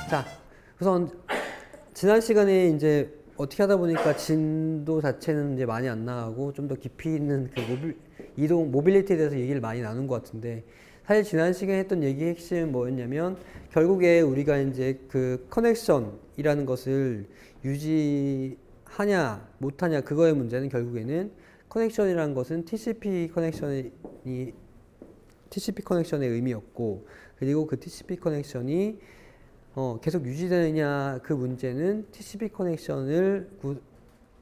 자, 우선 지난 시간에 이제 어떻게 하다 보니까 진도 자체는 이제 많이 안 나가고 좀 더 깊이 있는 그 모빌리티에 대해서 얘기를 많이 나눈 것 같은데, 사실 지난 시간에 했던 얘기의 핵심은 뭐였냐면 결국에 우리가 이제 그 커넥션이라는 것을 유지하냐 못하냐, 그거의 문제는 결국에는 커넥션이라는 것은 TCP 커넥션의 의미였고, 그리고 그 TCP 커넥션이 계속 유지되느냐, 그 문제는 TCP 커넥션을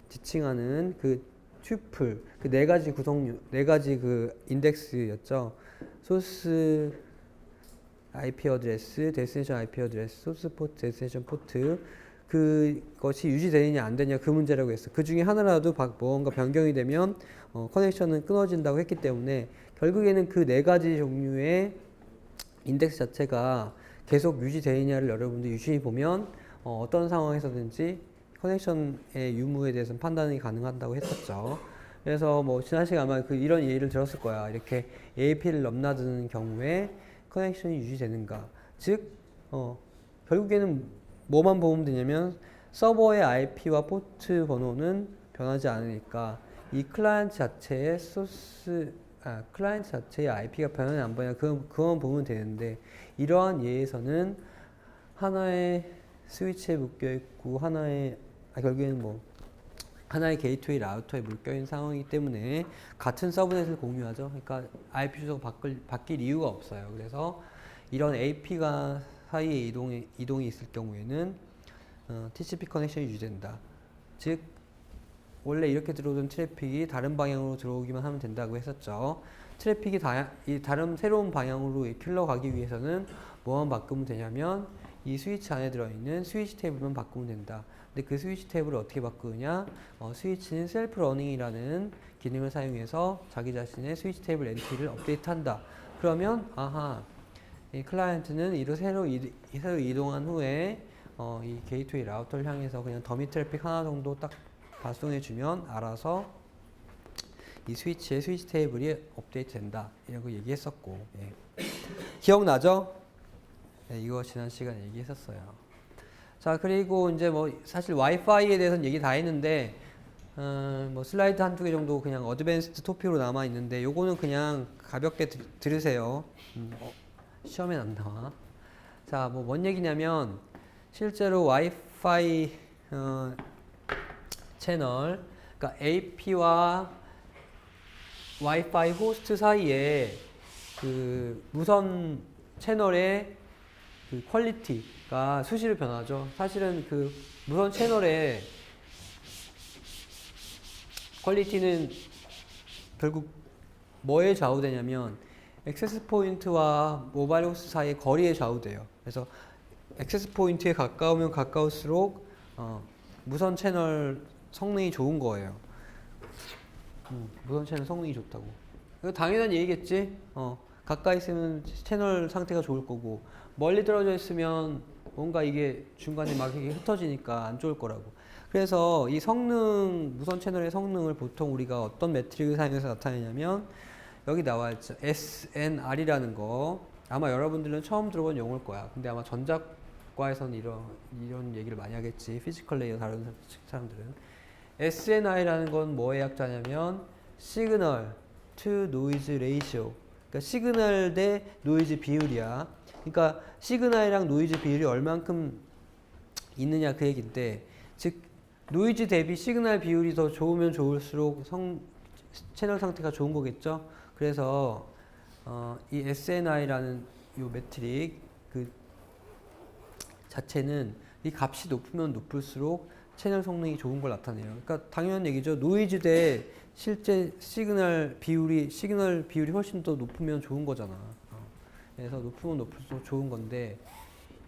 지칭하는 그 튜플, 그 네 가지 구성류, 네 가지 그 인덱스였죠. 소스 IP 어드레스, 데스티네이션 IP 어드레스, 소스 포트, 데스티네이션 포트, 그것이 유지되느냐 안 되냐, 그 문제라고 했어. 그 중에 하나라도 뭔가 변경이 되면 커넥션은 끊어진다고 했기 때문에 결국에는 그 네 가지 종류의 인덱스 자체가 계속 유지되느냐를 여러분들 유심히 보면 어떤 상황에서든지 커넥션의 유무에 대해서는 판단이 가능하다고 했었죠. 그래서 뭐 지난 시간에 아마 이런 예를 들었을 거야. 이렇게 AP를 넘나드는 경우에 커넥션이 유지되는가. 즉 결국에는 뭐만 보면 되냐면 서버의 IP와 포트 번호는 변하지 않으니까 이 클라이언트 자체의 클라이언트 자체의 IP가 변하냐 안 변하냐, 그건 보면 되는데, 이러한 예에서는 하나의 스위치에 묶여있고 결국에는 뭐 하나의 게이트웨이 라우터에 묶여있는 상황이기 때문에 같은 서브넷을 공유하죠. 그러니까 IP 주소가 바뀔 이유가 없어요. 그래서 이런 AP가 사이에 이동이 있을 경우에는 TCP 커넥션이 유지된다. 즉 원래 이렇게 들어오던 트래픽이 다른 방향으로 들어오기만 하면 된다고 했었죠. 트래픽이 다른 새로운 방향으로 흘러가기 위해서는 뭐만 바꾸면 되냐면 이 스위치 안에 들어있는 스위치 테이블만 바꾸면 된다. 근데 그 스위치 테이블을 어떻게 바꾸느냐? 스위치는 셀프 러닝이라는 기능을 사용해서 자기 자신의 스위치 테이블 엔트리를 업데이트한다. 그러면 이 클라이언트는 새로 이동한 후에 이 게이트웨이 라우터를 향해서 그냥 더미 트래픽 하나 정도 딱 발송해주면 알아서 이 스위치의 스위치 테이블이 업데이트 된다, 이라고 얘기했었고, 예. 기억나죠? 네, 이거 지난 시간에 얘기했었어요. 자, 그리고 이제 뭐 사실 와이파이에 대해서는 얘기 다 했는데 뭐 슬라이드 한두 개 정도 그냥 어드밴스드 토픽으로 남아 있는데, 요거는 그냥 가볍게 들으세요. 시험엔 안 나와. 자, 뭐 뭔 얘기냐면 실제로 와이파이 채널, 그러니까 AP와 와이파이 호스트 사이에 그 무선 채널의 그 퀄리티가 수시로 변하죠. 사실은 그 무선 채널의 퀄리티는 결국 뭐에 좌우되냐면 액세스 포인트와 모바일 호스트 사이의 거리에 좌우돼요. 그래서 액세스 포인트에 가까우면 가까울수록 무선 채널 성능이 좋은 거예요. 무선 채널 성능이 좋다고. 이거 당연한 얘기겠지? 가까이 있으면 채널 상태가 좋을 거고, 멀리 떨어져 있으면 뭔가 이게 중간에 막 이게 흩어지니까 안 좋을 거라고. 그래서 이 무선 채널의 성능을 보통 우리가 어떤 매트릭을 사용해서 나타내냐면, 여기 나와 있죠. SNR이라는 거. 아마 여러분들은 처음 들어본 용어일 거야. 근데 아마 전자과에서는 이런 얘기를 많이 하겠지. 피지컬 레이어 다른 사람들은. SNR이라는 건 뭐의 약자냐면 시그널 to 노이즈 레이시오. 그러니까 시그널 대 노이즈 비율이야. 그러니까 시그널이랑 노이즈 비율이 얼만큼 있느냐, 그 얘기인데, 즉 노이즈 대비 시그널 비율이 더 좋으면 좋을수록 채널 상태가 좋은 거겠죠. 그래서 이 SNR이라는 이 매트릭 그 자체는 이 값이 높으면 높을수록 채널 성능이 좋은 걸 나타내요. 그러니까 당연한 얘기죠. 노이즈 대 실제 시그널 비율이 훨씬 더 높으면 좋은 거잖아. 그래서 높으면 높을수록 좋은 건데,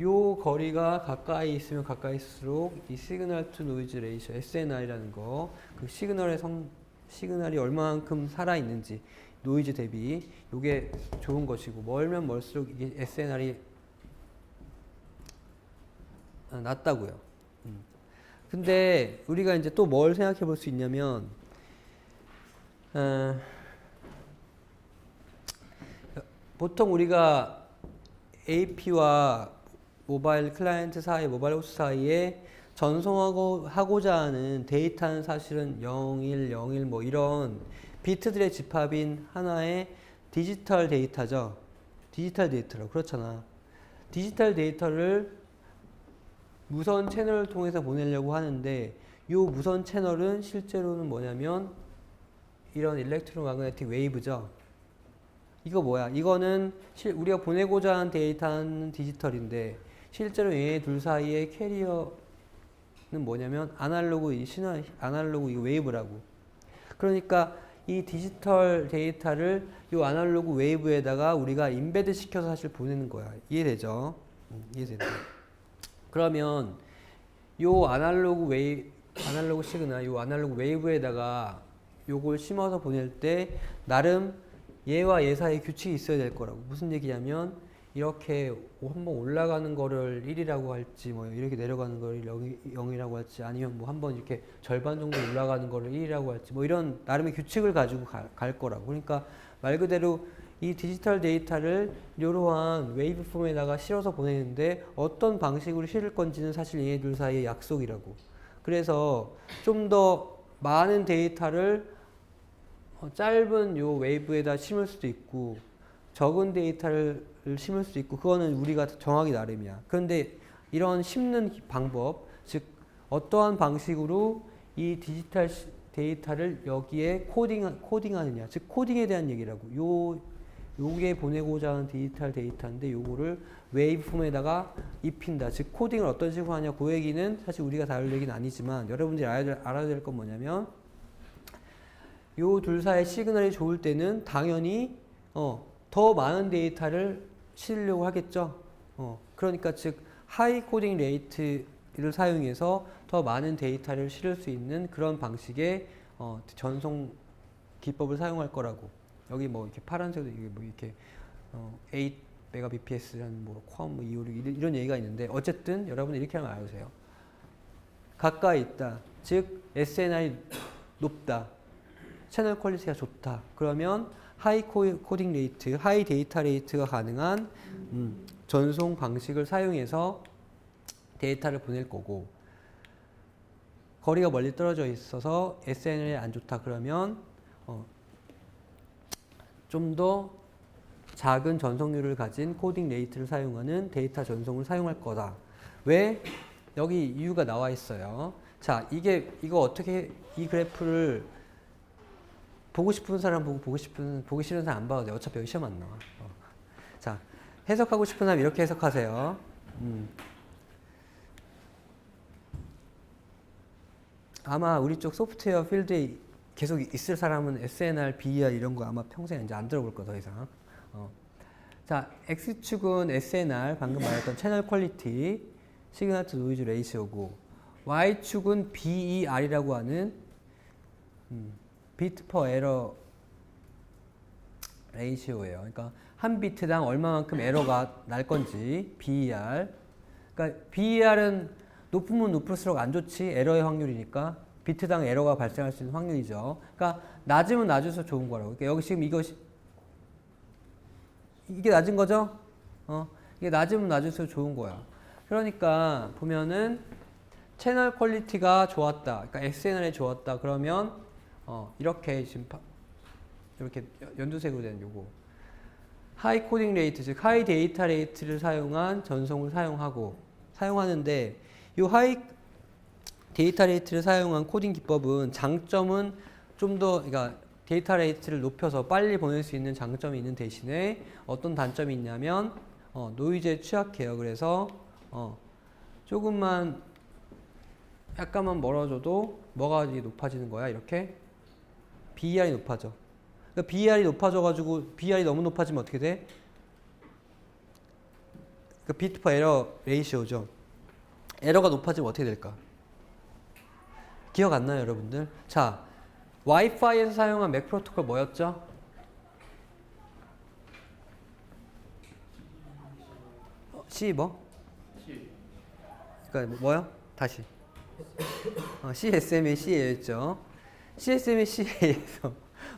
요 거리가 가까이 있으면 가까이 있을수록 이 시그널 투 노이즈 레이셔 SNR이라는 거, 그 시그널이 얼마만큼 살아 있는지 노이즈 대비, 요게 좋은 것이고, 멀면 멀수록 이게 SNR이 낮다고요. 근데 우리가 이제 또 뭘 생각해 볼 수 있냐면, 보통 우리가 AP와 모바일 클라이언트 사이, 모바일 호스트 사이에 전송하고자 하는 데이터는 사실은 01, 01 뭐 이런 비트들의 집합인 하나의 디지털 데이터죠. 디지털 데이터로 그렇잖아. 디지털 데이터를 무선 채널을 통해서 보내려고 하는데 이 무선 채널은 실제로는 뭐냐면 이런 일렉트로마그네틱 웨이브죠. 이거 뭐야? 이거는 우리가 보내고자 하는 데이터는 디지털인데 실제로 얘네 둘 사이의 캐리어는 뭐냐면 아날로그 이 웨이브라고. 그러니까 이 디지털 데이터를 이 아날로그 웨이브에다가 우리가 임베드 시켜서 사실 보내는 거야. 이해되죠? 이해되죠? 그러면 요 아날로그 시그널, 요 아날로그 웨이브에다가 요걸 심어서 보낼 때 나름 얘와 얘 사이에 규칙이 있어야 될 거라고. 무슨 얘기냐면 이렇게 한번 올라가는 거를 1이라고 할지 뭐 이렇게 내려가는 거를 0이라고 할지 아니면 뭐 한번 이렇게 절반 정도 올라가는 거를 1이라고 할지 뭐 이런 나름의 규칙을 가지고 갈 거라고. 그러니까 말 그대로 이 디지털 데이터를 이러한 웨이브 폼에다가 실어서 보내는데 어떤 방식으로 실을 건지는 사실 얘네들 사이의 약속이라고. 그래서 좀 더 많은 데이터를 짧은 요 웨이브에다 심을 수도 있고 적은 데이터를 심을 수도 있고 그거는 우리가 정하기 나름이야. 그런데 이런 심는 방법, 즉 어떠한 방식으로 이 디지털 데이터를 여기에 코딩하느냐, 즉 코딩에 대한 얘기라고. 요게 보내고자 하는 디지털 데이터인데 요거를 웨이브 폼에다가 입힌다. 즉 코딩을 어떤 식으로 하냐 그 얘기는 사실 우리가 다룰 얘기는 아니지만 여러분들이 알아야 될 건 뭐냐면 요 둘 사이의 시그널이 좋을 때는 당연히 더 많은 데이터를 실으려고 하겠죠. 그러니까 즉 하이 코딩 레이트를 사용해서 더 많은 데이터를 실을 수 있는 그런 방식의 전송 기법을 사용할 거라고. 여기 뭐 이렇게 파란색도 이게 뭐 이렇게 8 메가bps라는 뭐 퀄, 뭐 256 이런 얘기가 있는데 어쨌든 여러분 이렇게 하면 알아두세요. 가까이 있다. 즉 SNR이 높다. 채널 퀄리티가 좋다. 그러면 하이 코딩 레이트, 하이 데이터 레이트가 가능한 전송 방식을 사용해서 데이터를 보낼 거고 거리가 멀리 떨어져 있어서 SNL이 안 좋다. 그러면 좀 더 작은 전송률을 가진 코딩 레이트를 사용하는 데이터 전송을 사용할 거다. 왜? 여기 이유가 나와 있어요. 자, 이거 어떻게 이 그래프를 보고 싶은 사람 보기 싫은 사람 안 봐도 돼. 어차피 여기 시험 안 나와. 자, 해석하고 싶은 사람 이렇게 해석하세요. 아마 우리 쪽 소프트웨어 필드에 계속 있을 사람은 SNR, BER 이런 거 아마 평생 이제 안 들어볼 거 더 이상. 자, X축은 SNR, 방금 말했던 채널 퀄리티, 시그널 투 노이즈 레이시오고, Y축은 BER이라고 하는 비트 퍼 에러 레이시오예요. 그러니까 한 비트당 얼마만큼 에러가 날 건지 BER. 그러니까 BER은 높으면 높을수록 안 좋지. 에러의 확률이니까 비트당 에러가 발생할 수 있는 확률이죠. 그러니까 낮으면 낮을수록 좋은 거라고. 그러니까 여기 지금 이게 낮은 거죠? 이게 낮으면 낮을수록 좋은 거야. 그러니까 보면은 채널 퀄리티가 좋았다. 그러니까 SNR이 좋았다. 그러면 이렇게 지금 이렇게 연두색으로 된 요거 하이 코딩 레이트, 즉 하이 데이터 레이트를 사용한 전송을 사용하는데 요 하이 데이터 레이트를 사용한 코딩 기법은 장점은 좀 더 그러니까 데이터 레이트를 높여서 빨리 보낼 수 있는 장점이 있는 대신에 어떤 단점이 있냐면 노이즈에 취약해요. 그래서 조금만 약간만 멀어져도 뭐가 높아지는 거야? 이렇게 BER이 높아져. 그러니까 BER이 높아져가지고 BER이 너무 높아지면 어떻게 돼? 그 비트 퍼 에러 레이시오죠. 에러가 높아지면 어떻게 될까? 기억 안 나요, 여러분들? 자, 와이파이에서 사용한 맥 프로토콜 뭐였죠? C 뭐? 그러니까 뭐요? 다시. CSMA CA였죠. CSMA CA에서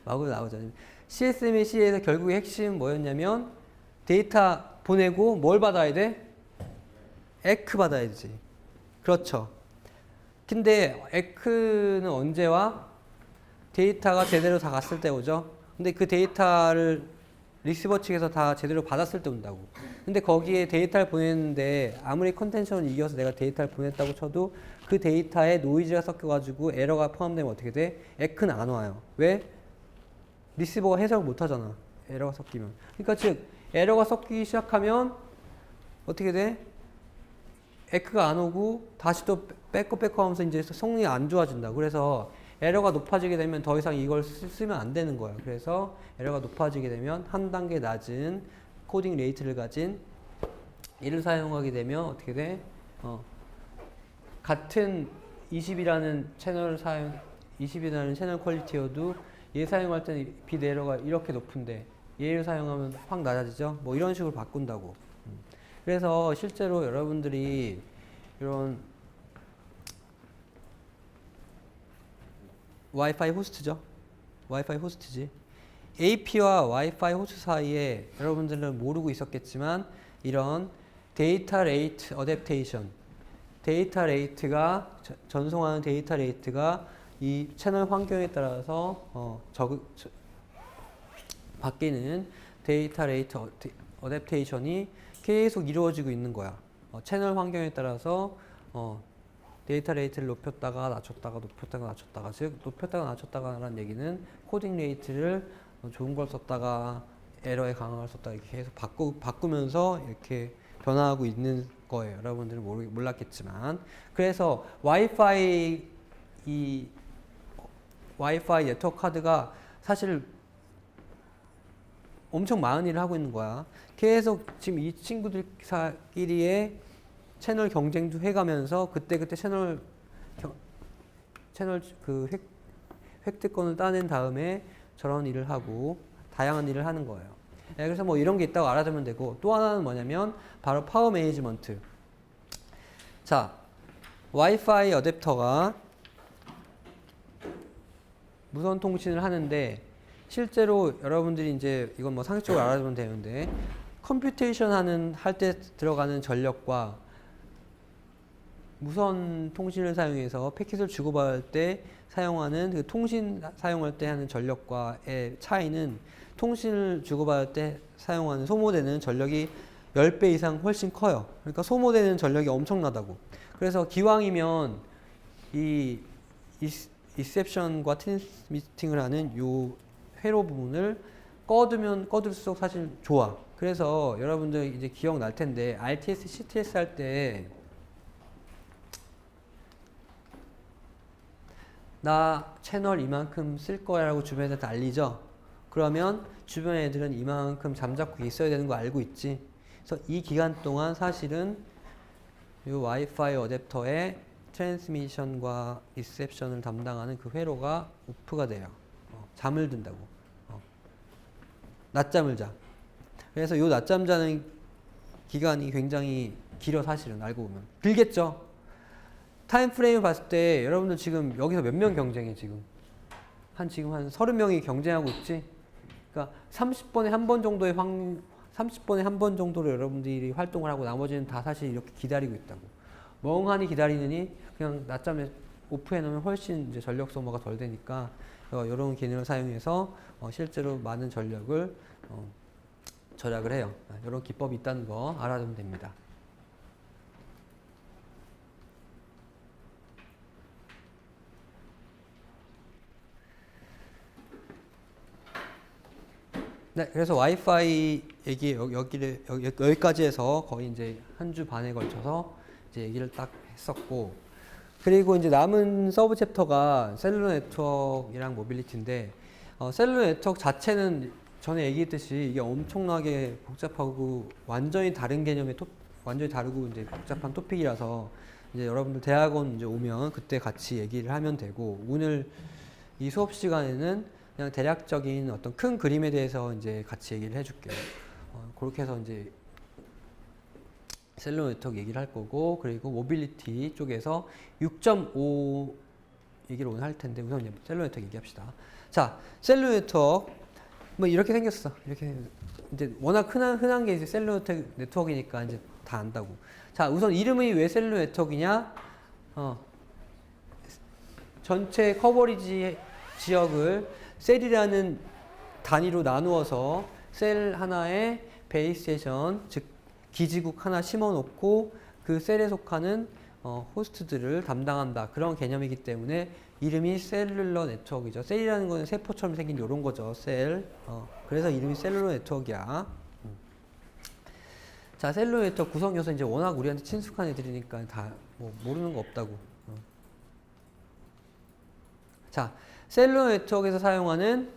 마구 나오잖아요. CSMA CA에서 결국에 핵심 뭐였냐면 데이터 보내고 뭘 받아야 돼? 에크 받아야 되지. 그렇죠. 근데 에크는 언제와? 데이터가 제대로 다 갔을 때 오죠. 근데 그 데이터를 리시버 측에서 다 제대로 받았을 때 온다고. 근데 거기에 데이터를 보냈는데 아무리 컨텐션을 이겨서 내가 데이터를 보냈다고 쳐도 그 데이터에 노이즈가 섞여가지고 에러가 포함되면 어떻게 돼? 에크는 안 와요. 왜? 리시버가 해석을 못 하잖아. 에러가 섞이면. 그러니까 즉 에러가 섞이기 시작하면 어떻게 돼? 에크가 안 오고 다시 또 백업 하면서 이제 성능이 안 좋아진다. 그래서 에러가 높아지게 되면 더 이상 이걸 쓰면 안 되는 거예요. 그래서 에러가 높아지게 되면 한 단계 낮은 코딩 레이트를 가진 이를 사용하게 되면 어떻게 돼? 같은 20이라는 채널 사용, 20이라는 채널 퀄리티여도 얘 사용할 때는 빛 에러가 이렇게 높은데 얘를 사용하면 확 낮아지죠. 뭐 이런 식으로 바꾼다고. 그래서 실제로 여러분들이 이런 와이파이 호스트죠. 와이파이 호스트지. AP와 와이파이 호스트 사이에 여러분들은 모르고 있었겠지만 이런 데이터 레이트 어댑테이션, 데이터 레이트가 전송하는 데이터 레이트가 이 채널 환경에 따라서 바뀌는 데이터 레이트 어댑테이션이 계속 이루어지고 있는 거야. 채널 환경에 따라서 데이터 레이트를 높였다가 낮췄다가 높였다가 낮췄다가, 즉 높였다가 낮췄다가라는 얘기는 코딩 레이트를 좋은 걸 썼다가 에러에 강한 걸 썼다가 이렇게 계속 바꾸면서 이렇게 변화하고 있는 거예요. 여러분들은 몰랐겠지만. 그래서 와이파이 네트워크 카드가 사실 엄청 많은 일을 하고 있는 거야. 계속 지금 이 친구들끼리의 채널 경쟁도 해가면서 그때 채널 그 획득권을 따낸 다음에 저런 일을 하고 다양한 일을 하는 거예요. 네, 그래서 뭐 이런 게 있다고 알아두면 되고, 또 하나는 뭐냐면 바로 파워 매니지먼트. 자, 와이파이 어댑터가 무선 통신을 하는데 실제로 여러분들이 이제 이건 뭐 상식적으로 알아두면 되는데 컴퓨테이션 할 때 들어가는 전력과 무선 통신을 사용해서 패킷을 주고받을 때 사용하는 그 통신 사용할 때 하는 전력과의 차이는 통신을 주고받을 때 사용하는 소모되는 전력이 10배 이상 훨씬 커요. 그러니까 소모되는 전력이 엄청나다고. 그래서 기왕이면 이 리셉션과 트랜스미팅을 하는 요 회로 부분을 꺼두면 꺼둘수록 사실 좋아. 그래서 여러분들 이제 기억날 텐데 RTS, CTS 할 때 나 채널 이만큼 쓸 거야 라고 주변에 다 알리죠. 그러면 주변 애들은 이만큼 잠자코 있어야 되는 거 알고 있지. 그래서 이 기간 동안 사실은 이 와이파이 어댑터의 트랜스미션과 리셉션을 담당하는 그 회로가 오프가 돼요. 잠을 든다고. 낮잠을 자. 그래서 이 낮잠 자는 기간이 굉장히 길어. 사실은 알고 보면 길겠죠. 타임 프레임을 봤을 때 여러분들 지금 여기서 몇 명 경쟁해? 지금 한 30명이 경쟁하고 있지. 그러니까 30번에 한 번 정도의 30번에 한 번 정도로 여러분들이 활동을 하고 나머지는 다 사실 이렇게 기다리고 있다고. 멍하니 기다리느니 그냥 낮잠에 오프해 놓으면 훨씬 이제 전력 소모가 덜 되니까 이런 기능을 사용해서 실제로 많은 전력을 절약을 해요. 이런 기법이 있다는 거 알아두면 됩니다. 네, 그래서 와이파이 얘기 여기까지 해서 거의 이제 한 주 반에 걸쳐서 이제 얘기를 딱 했었고, 그리고 이제 남은 서브 챕터가 셀룰러 네트워크랑 모빌리티인데, 셀룰러 네트워크 자체는 전에 얘기했듯이 이게 엄청나게 복잡하고 완전히 다른 개념의 완전히 다르고 이제 복잡한 토픽이라서 이제 여러분들 대학원 이제 오면 그때 같이 얘기를 하면 되고, 오늘 이 수업 시간에는 그냥 대략적인 어떤 큰 그림에 대해서 이제 같이 얘기를 해줄게요. 그렇게 해서 이제 셀룰러 네트워크 얘기를 할 거고, 그리고 모빌리티 쪽에서 6.5 얘기를 오늘 할 텐데 우선 셀룰러 네트워크 얘기합시다. 자, 셀룰러 네트워크 뭐 이렇게 생겼어. 이렇게 이제 워낙 흔한 게 이제 셀룰러 네트워크니까 이제 다 안다고. 자, 우선 이름이 왜 셀룰러 네트워크냐? 전체 커버리지 지역을 셀이라는 단위로 나누어서 셀 하나에 베이스 스테이션, 즉 기지국 하나 심어놓고 그 셀에 속하는 호스트들을 담당한다. 그런 개념이기 때문에 이름이 셀룰러 네트워크이죠. 셀이라는 거는 세포처럼 생긴 이런 거죠. 셀. 그래서 이름이 셀룰러 네트워크야. 자, 셀룰러 네트워크 구성 요소 이제 워낙 우리한테 친숙한 애들이니까 다 뭐 모르는 거 없다고. 자, 셀룰러 네트워크에서 사용하는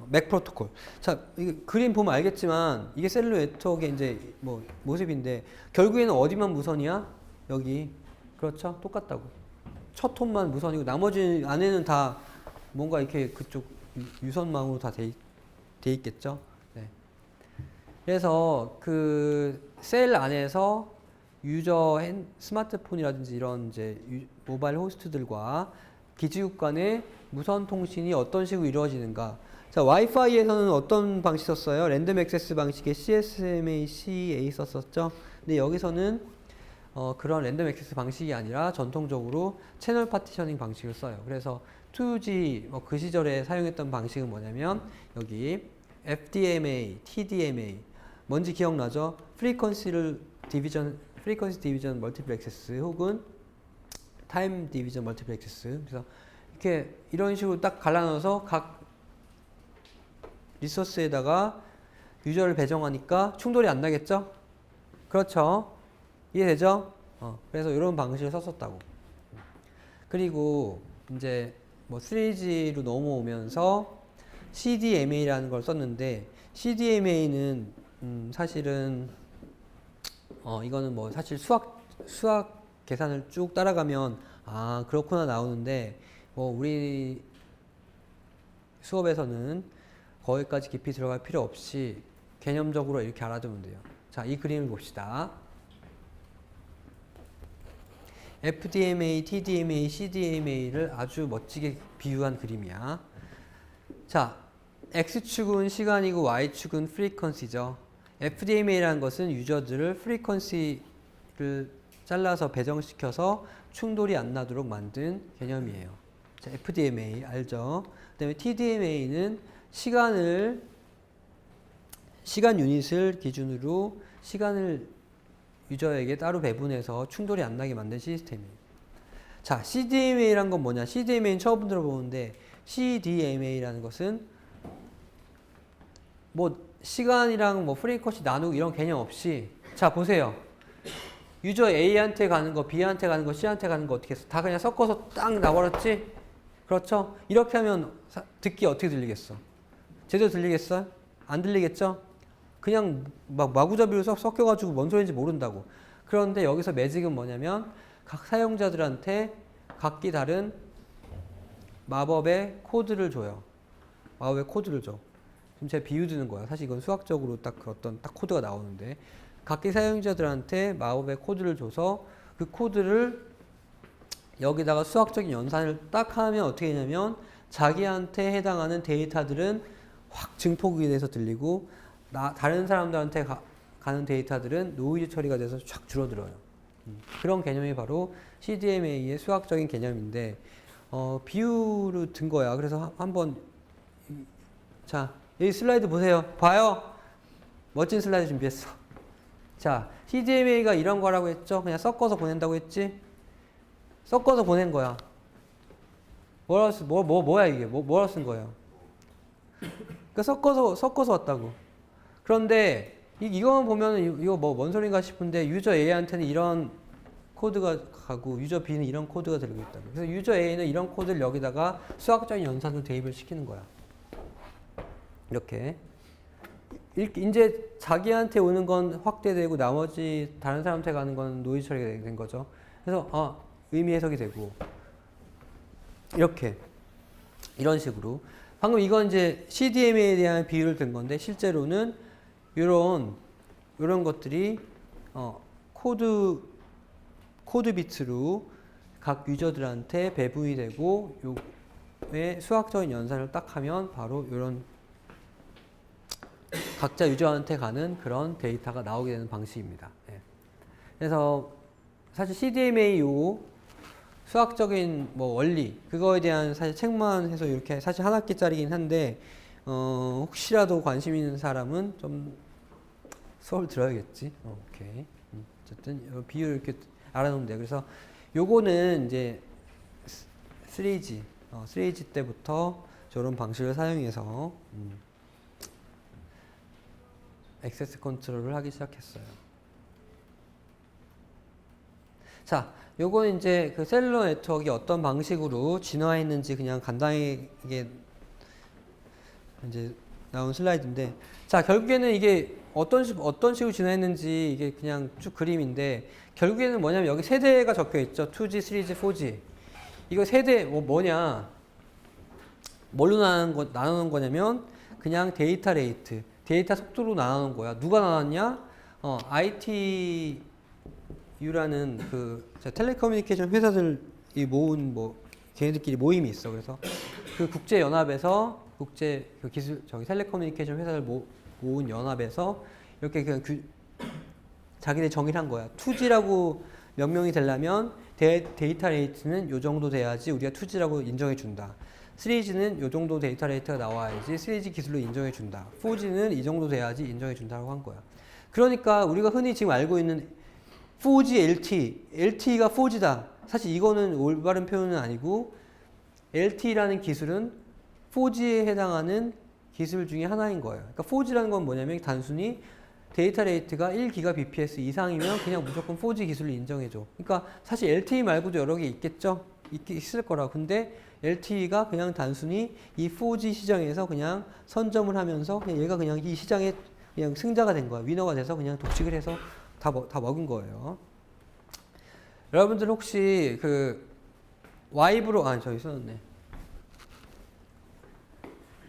맥 프로토콜. 자, 이게 그림 보면 알겠지만 이게 셀룰러 네트워크의 이제 뭐 모습인데 결국에는 어디만 무선이야? 여기. 그렇죠? 똑같다고. 첫 홈만 무선이고 나머지 안에는 다 뭔가 이렇게 그쪽 유선망으로 다 돼 있겠죠? 네. 그래서 그 셀 안에서 유저 스마트폰이라든지 이런 이제 모바일 호스트들과 기지국 간의 무선 통신이 어떤 식으로 이루어지는가. 자, 와이파이에서는 어떤 방식 썼어요? 랜덤 액세스 방식의 CSMA, CA 썼었죠? 근데 여기서는 그런 랜덤 액세스 방식이 아니라 전통적으로 채널 파티셔닝 방식을 써요. 그래서 2G 그 시절에 사용했던 방식은 뭐냐면 여기 FDMA, TDMA 뭔지 기억나죠? 프리퀀시 디비전 멀티플 액세스 혹은 타임 디비전 멀티플 액세스. 그래서 이렇게 이런 식으로 딱 갈라놔서 각 리소스에다가 유저를 배정하니까 충돌이 안 나겠죠? 그렇죠? 이해되죠? 그래서 이런 방식을 썼었다고. 그리고 이제 뭐 3G로 넘어오면서 CDMA라는 걸 썼는데 CDMA는 사실은 이거는 뭐 사실 수학 계산을 쭉 따라가면 아 그렇구나 나오는데 뭐 우리 수업에서는 거기까지 깊이 들어갈 필요 없이 개념적으로 이렇게 알아두면 돼요. 자, 이 그림을 봅시다. FDMA, TDMA, CDMA를 아주 멋지게 비유한 그림이야. 자, X축은 시간이고 Y축은 프리퀀시죠. FDMA라는 것은 유저들을 프리퀀시를 잘라서 배정시켜서 충돌이 안 나도록 만든 개념이에요. 자, FDMA 알죠? 그 다음에 TDMA는 시간 유닛을 기준으로 시간을 유저에게 따로 배분해서 충돌이 안 나게 만든 시스템이에요. 자, CDMA란 건 뭐냐? CDMA는 처음 들어보는데 CDMA라는 것은 뭐 시간이랑 뭐 프리퀀시 나누고 이런 개념 없이 자, 보세요. 유저 A한테 가는 거, B한테 가는 거, C한테 가는 거 어떻게 했어? 다 그냥 섞어서 딱 나버렸지? 그렇죠? 이렇게 하면 듣기 어떻게 들리겠어? 제대로 들리겠어? 안 들리겠죠? 그냥 막 마구잡이로 섞여가지고 뭔 소리인지 모른다고. 그런데 여기서 매직은 뭐냐면 각 사용자들한테 각기 다른 마법의 코드를 줘요. 마법의 코드를 줘. 지금 제가 비유 드는 거야. 사실 이건 수학적으로 딱 어떤 딱 코드가 나오는데 각기 사용자들한테 마법의 코드를 줘서 그 코드를 여기다가 수학적인 연산을 딱 하면 어떻게 되냐면 자기한테 해당하는 데이터들은 확 증폭이 돼서 들리고 다른 사람들한테 가는 데이터들은 노이즈 처리가 돼서 쫙 줄어들어요. 그런 개념이 바로 CDMA의 수학적인 개념인데 비유로 든 거야. 그래서 한번 자, 여기 슬라이드 보세요. 봐요. 멋진 슬라이드 준비했어. 자, CDMA가 이런 거라고 했죠? 그냥 섞어서 보낸다고 했지? 섞어서 보낸 거야. 뭐야 이게? 뭐라 쓴 거예요? 그러니까 섞어서 왔다고. 그런데 이거만 보면 이거 뭐 뭔 소린가 싶은데 유저 A한테는 이런 코드가 가고 유저 B는 이런 코드가 들고 있다고. 그래서 유저 A는 이런 코드를 여기다가 수학적인 연산으로 대입을 시키는 거야. 이렇게. 이제 자기한테 오는 건 확대되고 나머지 다른 사람한테 가는 건 노이즈 처리가 된 거죠. 그래서 의미 해석이 되고 이렇게 이런 식으로 방금 이건 이제 CDMA에 대한 비유를 든 건데 실제로는 이런 것들이 코드 비트로 각 유저들한테 배분이 되고 시스템의 수학적인 연산을 딱 하면 바로 이런 각자 유저한테 가는 그런 데이터가 나오게 되는 방식입니다. 예. 그래서 사실 CDMA 요 수학적인 뭐 원리 그거에 대한 사실 책만 해서 이렇게 사실 한 학기짜리긴 한데 혹시라도 관심 있는 사람은 좀 수업을 들어야겠지. 오케이. 어쨌든 비율 이렇게 알아놓으면 돼요. 그래서 요거는 이제 3G 3G 때부터 저런 방식을 사용해서 액세스 컨트롤을 하기 시작했어요. 자, 요거는 이제 그 셀룰러 네트워크가 어떤 방식으로 진화했는지 그냥 간단하게 이제 나온 슬라이드인데, 자, 결국에는 이게 어떤 식으로 진화했는지 이게 그냥 쭉 그림인데, 결국에는 뭐냐면 여기 세대가 적혀 있죠. 2G, 3G, 4G. 이거 세대 뭐냐? 뭘로 나누는 거냐면 그냥 데이터 레이트, 데이터 속도로 나누는 거야. 누가 나눴냐? ITU라는 그 텔레커뮤니케이션 회사들이 모은 걔네들끼리 모임이 있어. 그래서 그 국제 연합에서 그 기술 텔레커뮤니케이션 회사를 모은 연합에서 이렇게 그냥 자기네 정의를 한 거야. 2G라고 명명이 되려면 데이터 레이트는 요 정도 돼야지 우리가 2G라고 인정해 준다. 3G는 요 정도 데이터 레이트가 나와야지 3G 기술로 인정해 준다. 4G는 이 정도 돼야지 인정해 준다고 한 거야. 그러니까 우리가 흔히 지금 알고 있는 4G LTE가 4G다. 사실 이거는 올바른 표현은 아니고 LTE라는 기술은 4G에 해당하는 기술 중에 하나인 거예요. 그러니까 4G라는 건 뭐냐면 단순히 데이터 레이트가 1GBps 이상이면 그냥 무조건 4G 기술을 인정해줘. 그러니까 사실 LTE 말고도 여러 개 있겠죠? 있을 거라. 근데 LTE가 그냥 단순히 이 4G 시장에서 그냥 선점을 하면서 그냥 얘가 그냥 이 시장에 그냥 승자가 된 거야. 위너가 돼서 그냥 독식을 해서 다 먹은 거예요. 여러분들 혹시 그 와이브로 저기 써놨네.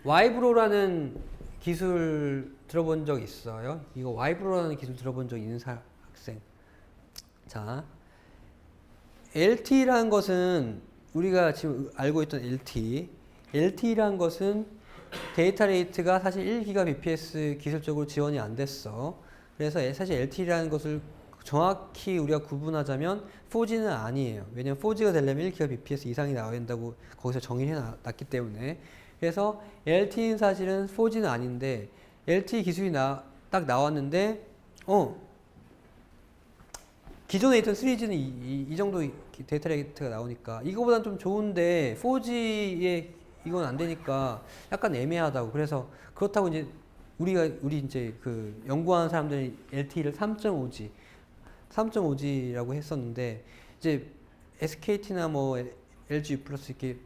와이브로라는 기술 들어본 적 있어요? 이거 와이브로라는 기술 들어본 적 있는 학생. 자, LTE라는 것은 우리가 지금 알고 있던 LTE라는 것은 데이터 레이트가 사실 1GBps 기술적으로 지원이 안 됐어. 그래서 사실 LTE라는 것을 정확히 우리가 구분하자면 4G는 아니에요. 왜냐면 4G가 되려면 1GBps 이상이 나와야 된다고 거기서 정의해 놨기 때문에. 그래서 LTE는 사실은 4G는 아닌데 LTE 기술이 딱 나왔는데 기존에 있던 3G는 이 정도 데이터 레이트가 나오니까 이거보단 좀 좋은데 4G에 이건 안 되니까 약간 애매하다고. 그래서 그렇다고 이제 우리 이제 그 연구하는 사람들이 LTE를 3.5G라고 했었는데 이제 SKT나 뭐 LG U+ 이렇게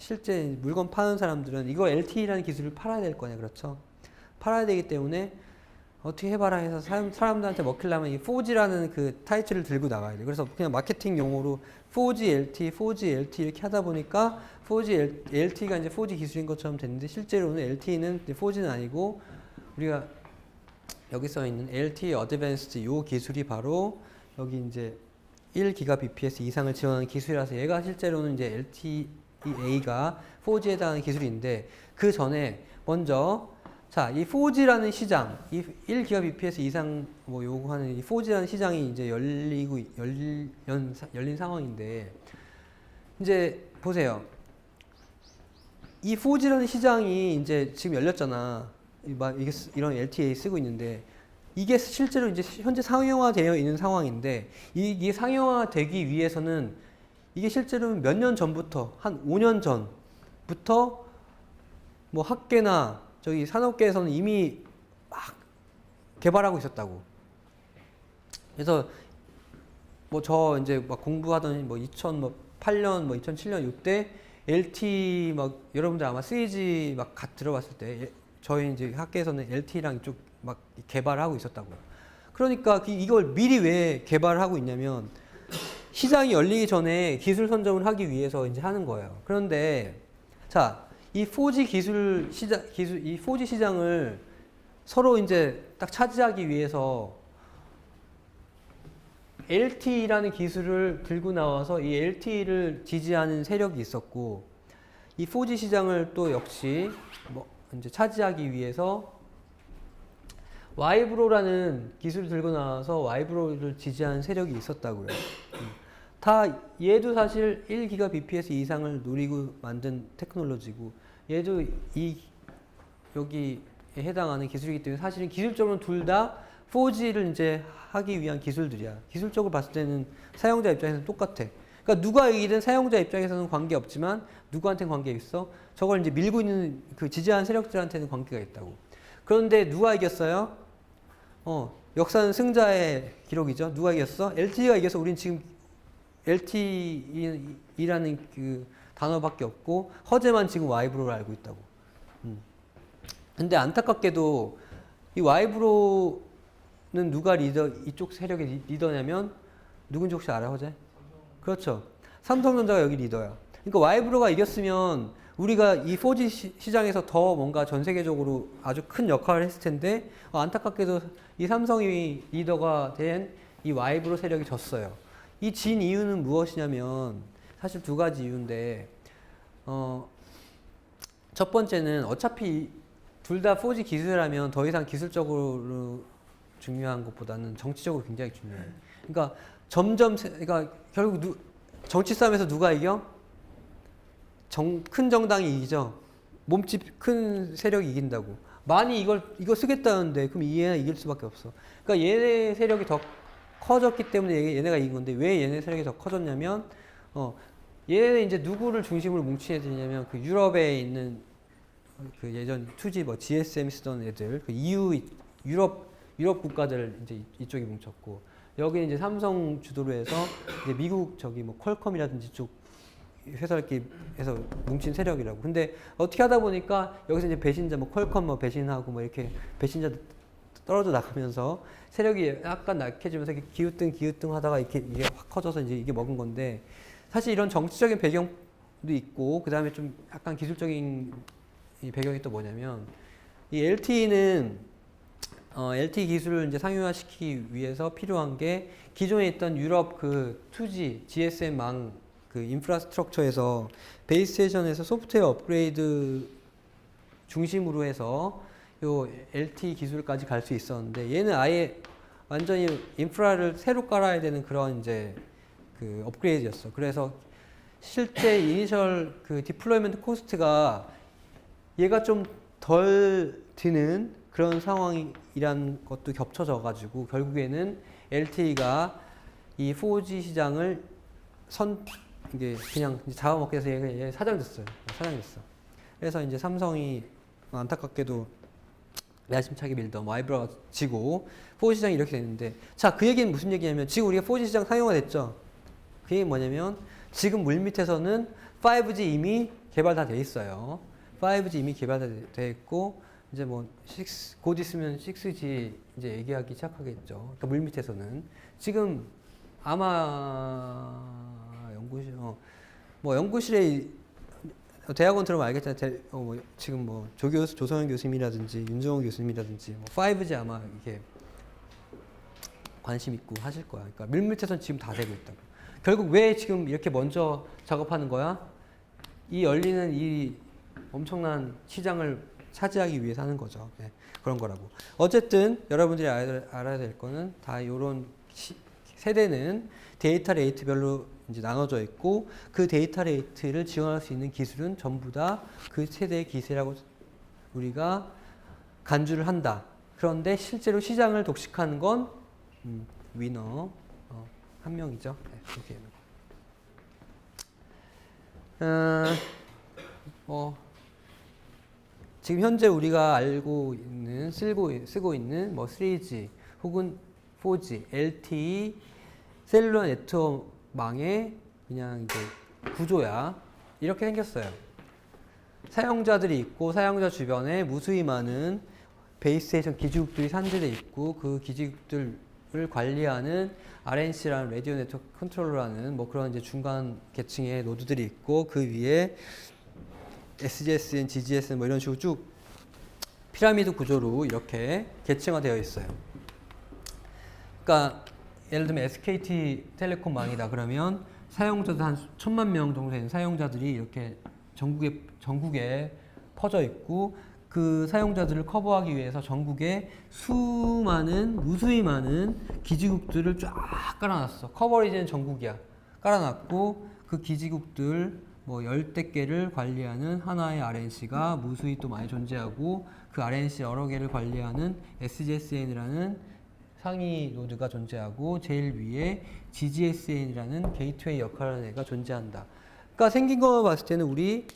실제 물건 파는 사람들은 이거 LTE라는 기술을 팔아야 될 거냐, 그렇죠? 팔아야 되기 때문에 어떻게 해봐라 해서 사람들한테 먹히려면 이 4G라는 그 타이틀을 들고 나가야 돼. 그래서 그냥 마케팅 용어로 4G LTE, 4G LTE 이렇게 하다 보니까 4G LTE가 이제 4G 기술인 것처럼 됐는데 실제로는 LTE는 4G는 아니고 우리가 여기 써 있는 LTE Advanced 요 기술이 바로 여기 이제 1GBps 이상을 지원하는 기술이라서 얘가 실제로는 이제 LTEA가 4G에 해당하는 기술인데 그 전에 먼저 자, 이 4G라는 시장, 이 1GBps 이상 요구하는 이 4G라는 시장이 이제 열린 상황인데 이제 보세요. 이 4G라는 시장이 이제 지금 열렸잖아. 이게 이런 LTE 쓰고 있는데 이게 실제로 이제 현재 상용화되어 있는 상황인데 이게 상용화되기 위해서는 이게 실제로 몇 년 전부터 한 5년 전부터 뭐 학계나 저기 산업계에서는 이미 막 개발하고 있었다고. 그래서 뭐 저 이제 막 공부하던 뭐 2008년 뭐 2007년 이때 LTE 막 여러분들 아마 3G 막 들어봤을 때 저희 이제 학계에서는 LTE랑 이쪽 막 개발하고 있었다고요. 그러니까 이걸 미리 왜 개발하고 있냐면 시장이 열리기 전에 기술 선점을 하기 위해서 이제 하는 거예요. 그런데 자, 이 4G 이 4G 시장을 서로 이제 딱 차지하기 위해서 LTE라는 기술을 들고 나와서 이 LTE를 지지하는 세력이 있었고 이 4G 시장을 또 역시 뭐 이제 차지하기 위해서 와이브로라는 기술을 들고 나와서 와이브로를 지지하는 세력이 있었다고요. 다 얘도 사실 1GBps 이상을 노리고 만든 테크놀로지고 얘도 이 여기에 해당하는 기술이기 때문에 사실은 기술적으로는 둘 다 4G를 이제 하기 위한 기술들이야. 기술적으로 봤을 때는 사용자 입장에서는 똑같아. 그러니까 누가 이기든 사용자 입장에서는 관계 없지만 누구한테는 관계 있어? 저걸 이제 밀고 있는 그 지지하는 세력들한테는 관계가 있다고. 그런데 누가 이겼어요? 역사는 승자의 기록이죠. 누가 이겼어? LTE가 이겨서 우린 지금 LTE라는 그 단어밖에 없고 허재만 지금 와이브로를 알고 있다고. 근데 안타깝게도 이 와이브로는 누가 이쪽 세력의 리더냐면 누군지 혹시 알아, 허재? 그렇죠. 삼성전자가 여기 리더야. 그러니까 와이브로가 이겼으면 우리가 이 4G 시장에서 더 뭔가 전 세계적으로 아주 큰 역할을 했을 텐데 안타깝게도 이 삼성이 리더가 된 이 와이브로 세력이 졌어요. 이 진 이유는 무엇이냐면 사실 두 가지 이유인데 첫 번째는 어차피 둘 다 4G 기술이라면 더 이상 기술적으로 중요한 것보다는 정치적으로 굉장히 중요해요. 그러니까 그러니까 결국 정치 싸움에서 누가 이겨? 큰 정당이 이기죠. 몸집 큰 세력이 이긴다고. 많이 이거 쓰겠다는데 그럼 얘가 이길 수밖에 없어. 그러니까 얘네 세력이 더 커졌기 때문에 얘네가 이긴 건데 왜 얘네 세력이 더 커졌냐면 얘네 이제 누구를 중심으로 뭉치게 되냐면 그 유럽에 있는 그 예전 2G 뭐 GSM 쓰던 애들 그 EU 유럽 국가들 이제 이쪽이 뭉쳤고 여기 이제 삼성 주도로 해서 이제 미국 저기 뭐 퀄컴이라든지 쪽 회사끼리 해서 뭉친 세력이라고. 근데 어떻게 하다 보니까 여기서 이제 배신자 뭐 퀄컴 뭐 배신하고 뭐 이렇게 배신자 떨어져 나가면서 세력이 약간 약해지면서 이렇게 기우뚱 하다가 이게 확 커져서 이제 이게 먹은 건데 사실 이런 정치적인 배경도 있고 그 다음에 좀 약간 기술적인 이 배경이 또 뭐냐면 이 LTE는 LTE 기술을 이제 상용화시키기 위해서 필요한 게 기존에 있던 유럽 그 2G GSM망 그 인프라스트럭처에서 베이스 스테이션에서 소프트웨어 업그레이드 중심으로 해서 요 LTE 기술까지 갈 수 있었는데 얘는 아예 완전히 인프라를 새로 깔아야 되는 그런 이제 그 업그레이드였어. 그래서 실제 이니셜 그 디플로이먼트 코스트가 얘가 좀 덜 드는 그런 상황이란 것도 겹쳐져 가지고 결국에는 LTE가 이 4G 시장을 이게 그냥 잡아먹게 해서 얘 사장됐어요. 사장됐어. 그래서 이제 삼성이 안타깝게도 야심차게 밀던 와이브로가 지고 4G 시장이 이렇게 됐는데 자, 그 얘기는 무슨 얘기냐면 지금 우리가 4G 시장 상용화 됐죠. 그 얘기는 뭐냐면 지금 물밑에서는 5G 이미 개발 다 돼 있어요. 5G 이미 개발 다 돼 있고 이제 뭐 곧 있으면 6G 이제 얘기하기 시작하겠죠. 그러니까 물밑에서는 지금 아마 연구실에 대학원 들어보면 알겠잖아요. 지금 뭐 조성현 교수님이라든지 윤정원 교수님이라든지 뭐 5G 아마 이게 관심 있고 하실 거야. 그러니까 물밑에서는 지금 다 되고 있다고. 결국 왜 지금 이렇게 먼저 작업하는 거야? 이 열리는 이 엄청난 시장을 차지하기 위해서 하는 거죠. 네, 그런 거라고. 어쨌든 여러분들이 알아야 될 거는 다 이런 세대는 데이터 레이트별로 이제 나눠져 있고 그 데이터 레이트를 지원할 수 있는 기술은 전부 다 그 세대의 기세라고 우리가 간주를 한다. 그런데 실제로 시장을 독식하는 건 위너 한 명이죠. 네, 이렇게 지금 현재 우리가 알고 있는 쓰고 있는 뭐 3G 혹은 4G, LTE 셀룰러 네트워크망의 그냥 이제 구조야. 이렇게 생겼어요. 사용자들이 있고 사용자 주변에 무수히 많은 베이스 스테이션 기지국들이 산재돼 있고 그 기지국들을 관리하는 RNC라는 라디오 네트워크 컨트롤러라는 뭐 그런 이제 중간 계층의 노드들이 있고 그 위에 SGSN, GGSN 뭐 이런 식으로 쭉 피라미드 구조로 이렇게 계층화되어 있어요. 그러니까 예를 들면 SKT 텔레콤망이다 그러면 사용자도 한 1000만 명 정도 되는 사용자들이 이렇게 전국에 퍼져 있고 그 사용자들을 커버하기 위해서 전국에 무수히 많은 기지국들을 쫙 깔아놨어. 커버리지는 전국이야. 깔아놨고 그 기지국들 뭐 열댓 개를 관리하는 하나의 RNC가 무수히 또 많이 존재하고 그 RNC 여러 개를 관리하는 SGSN이라는 상위 노드가 존재하고 제일 위에 GGSN이라는 게이트웨이 역할을 하는 애가 존재한다. 그러니까 생긴 거 봤을 때는 우리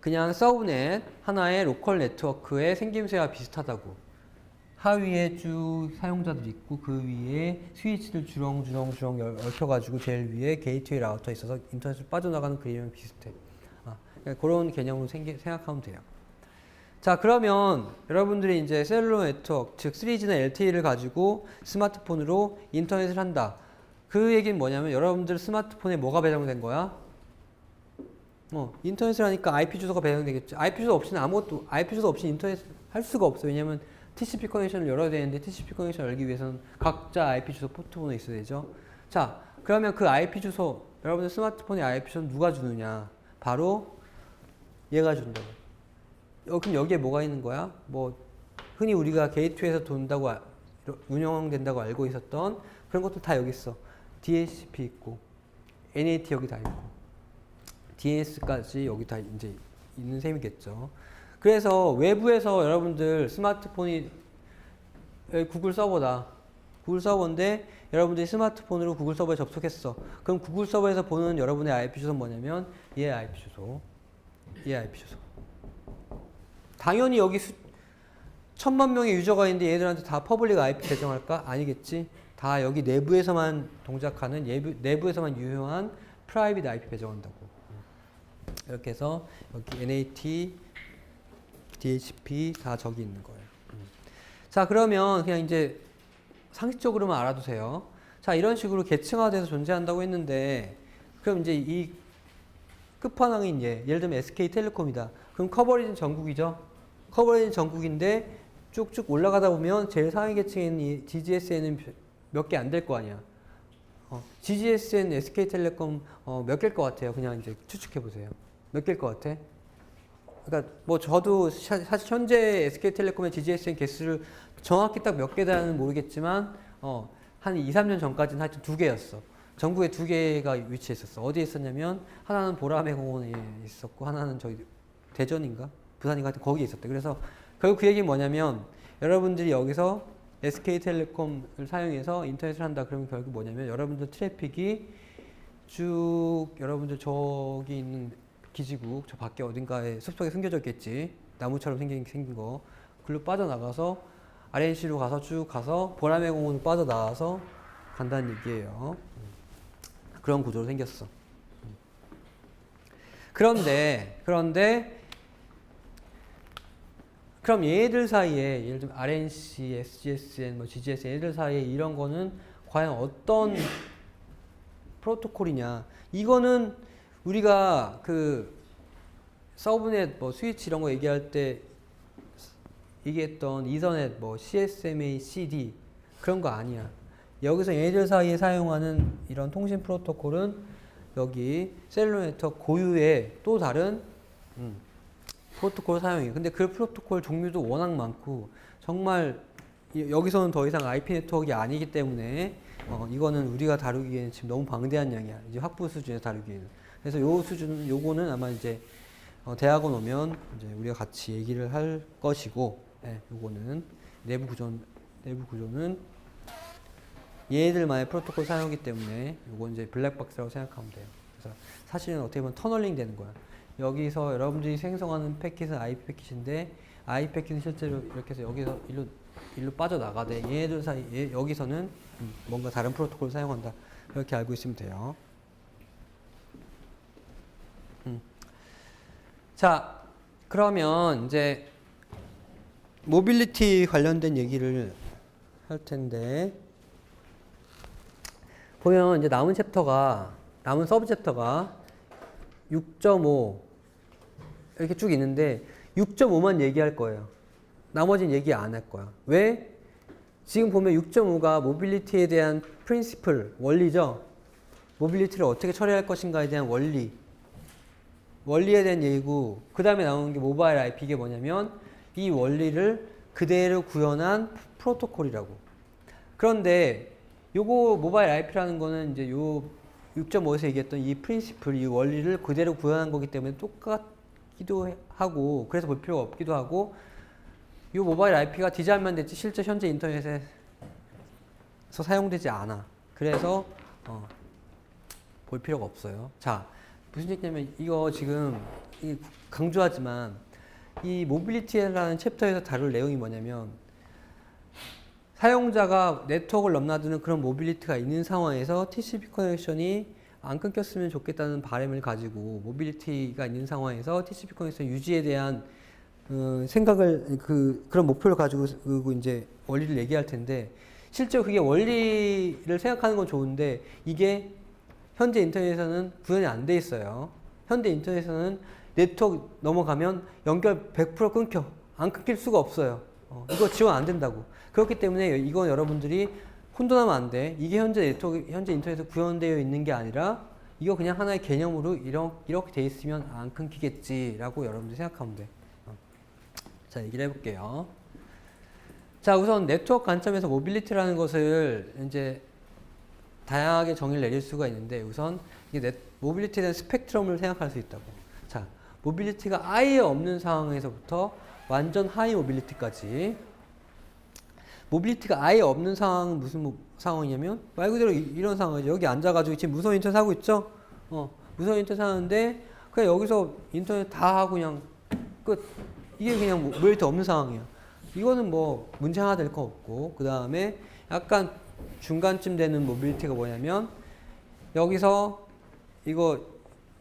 그냥 서브넷 하나의 로컬 네트워크의 생김새와 비슷하다고. 하위에 쭉 사용자들이 있고 그 위에 스위치들 주렁주렁 얽혀가지고 제일 위에 게이트웨이 라우터 있어서 인터넷을 빠져나가는 그림이랑 비슷해. 그러니까 그런 개념으로 생각하면 돼요. 자, 그러면 여러분들이 이제 셀룰러 네트워크, 즉 3G나 LTE를 가지고 스마트폰으로 인터넷을 한다. 그 얘기는 뭐냐면 여러분들 스마트폰에 뭐가 배정된 거야? 인터넷을 하니까 IP 주소가 배정되겠죠. IP 주소 없이 인터넷 할 수가 없어. 왜냐면 TCP 커넥션을 열어야 되는데 TCP 커넥션 열기 위해서는 각자 IP 주소 포트번호 있어야 되죠. 자, 그러면 그 IP 주소, 여러분들 스마트폰의 IP 주소는 누가 주느냐? 바로 얘가 준다고. 그럼 여기에 뭐가 있는 거야? 뭐 흔히 우리가 게이트웨이에서 운영된다고 알고 있었던 그런 것도 다 여기 있어. DHCP 있고 NAT 여기 다 있고 DNS까지 여기 다 이제 있는 셈이겠죠. 그래서 외부에서 여러분들 스마트폰이 구글 서버다. 구글 서버인데 여러분들이 스마트폰으로 구글 서버에 접속했어. 그럼 구글 서버에서 보는 여러분의 IP 주소는 뭐냐면 얘 IP 주소. 얘 IP 주소. 당연히 여기 1000만 명의 유저가 있는데 얘들한테 다 퍼블릭 IP 배정할까? 아니겠지. 다 여기 내부에서만 동작하는 내부에서만 유효한 프라이빗 IP 배정한다고. 이렇게 해서 여기 NAT, DHCP 다 저기 있는 거예요. 자, 그러면 그냥 이제 상식적으로만 알아두세요. 자, 이런 식으로 계층화돼서 존재한다고 했는데 그럼 이제 이 끝판왕인 예를 들면 SK텔레콤이다. 그럼 커버리지는 전국이죠. 커버리지는 전국인데 쭉쭉 올라가다 보면 제일 상위 계층에 있는 이 GGSN은 몇 개 안 될 거 아니야. GGSN, SK텔레콤 몇 개일 것 같아요? 그냥 이제 추측해 보세요. 몇 개일 것 같아? 그러니까 뭐 저도 사실 현재 SK텔레콤의 GGSN 개수를 정확히 딱 몇 개다는 모르겠지만 한 2, 3년 전까지는 하여튼 2개였어. 전국에 2개가 위치했었어. 어디에 있었냐면 하나는 보라매 공원에 있었고 하나는 저기 대전인가? 부산인가? 하여튼 거기에 있었대. 그래서 결국 그 얘기는 뭐냐면 여러분들이 여기서 SK텔레콤을 사용해서 인터넷을 한다. 그러면 결국 뭐냐면 여러분들 트래픽이 쭉 여러분들 저기 있는 기지국 저 밖에 어딘가에 숲속에 숨겨져 있겠지. 나무처럼 생긴 거. 글로 빠져나가서 RNC로 가서 쭉 가서 보라매 공원으로 빠져나와서 간다는 얘기예요. 그런 구조로 생겼어. 그런데 그럼 얘들 사이에 예를 들면 RNC, SGSN, 뭐 GGSN 얘들 사이에 이런 거는 과연 어떤 프로토콜이냐? 이거는 우리가 그 서브넷 뭐 스위치 이런 거 얘기할 때 얘기했던 이더넷 뭐 CSMA, CD 그런 거 아니야. 여기서 얘들 사이에 사용하는 이런 통신 프로토콜은 여기 셀룰러 네트워크 고유의 또 다른 프로토콜 사용이에요. 근데 그 프로토콜 종류도 워낙 많고 정말 여기서는 더 이상 IP 네트워크가 아니기 때문에 이거는 우리가 다루기에는 지금 너무 방대한 양이야. 이제 학부 수준에서 다루기에는. 그래서 요거는 아마 이제 대학원 오면 이제 우리가 같이 얘기를 할 것이고, 요거는 내부 구조는 얘들만의 프로토콜 사용이기 때문에 요건 이제 블랙박스라고 생각하면 돼요. 그래서 사실은 어떻게 보면 터널링 되는 거야. 여기서 여러분들이 생성하는 패킷은 IP 패킷인데 IP 패킷은 실제로 이렇게 해서 여기서 일로 빠져나가되 얘네들 사이 여기서는 뭔가 다른 프로토콜을 사용한다. 이렇게 알고 있으면 돼요. 자, 그러면 이제 모빌리티 관련된 얘기를 할 텐데 보면 이제 남은 서브 챕터가 6.5 이렇게 쭉 있는데 6.5만 얘기할 거예요. 나머지는 얘기 안 할 거야. 왜? 지금 보면 6.5가 모빌리티에 대한 프린시플, 원리죠. 모빌리티를 어떻게 처리할 것인가에 대한 원리. 원리에 대한 얘기고 그 다음에 나오는 게 모바일 IP. 이게 뭐냐면 이 원리를 그대로 구현한 프로토콜이라고. 그런데 요거 모바일 IP라는 거는 이제 요 6.5에서 얘기했던 이 프린시플, 이 원리를 그대로 구현한 거기 때문에 똑같기도 하고 그래서 볼 필요가 없기도 하고 요 모바일 IP가 디자인만 됐지 실제 현재 인터넷에서 사용되지 않아. 그래서 볼 필요가 없어요. 자, 무슨 얘기냐면 이거 지금 강조하지만 이 모빌리티라는 챕터에서 다룰 내용이 뭐냐면 사용자가 네트워크를 넘나드는 그런 모빌리티가 있는 상황에서 TCP 커넥션이 안 끊겼으면 좋겠다는 바람을 가지고 모빌리티가 있는 상황에서 TCP 커넥션 유지에 대한 생각을 그런 목표를 가지고 이제 원리를 얘기할 텐데 실제로 그게 원리를 생각하는 건 좋은데 이게 현재 인터넷에서는 구현이 안 돼 있어요. 현재 인터넷에서는 네트워크 넘어가면 연결 100% 끊겨. 안 끊길 수가 없어요. 이거 지원 안 된다고. 그렇기 때문에 이건 여러분들이 혼돈하면 안 돼. 이게 현재 인터넷에서 구현되어 있는 게 아니라 이거 그냥 하나의 개념으로 이렇게 돼 있으면 안 끊기겠지라고 여러분들이 생각하면 돼. 자, 얘기를 해볼게요. 자, 우선 네트워크 관점에서 모빌리티라는 것을 이제 다양하게 정의를 내릴 수가 있는데 우선 이게 모빌리티에 대한 스펙트럼을 생각할 수 있다고. 자, 모빌리티가 아예 없는 상황에서부터 완전 하이 모빌리티까지. 모빌리티가 아예 없는 상황은 무슨 상황이냐면 말 그대로 이런 상황이죠. 여기 앉아가지고 지금 무선 인터넷 하고 있죠? 무선 인터넷 하는데 그냥 여기서 인터넷 다 하고 그냥 끝. 이게 그냥 모빌리티 없는 상황이에요. 이거는 뭐 문제 하나 될 거 없고 그 다음에 약간 중간쯤 되는 모빌리티가 뭐냐면 여기서 이거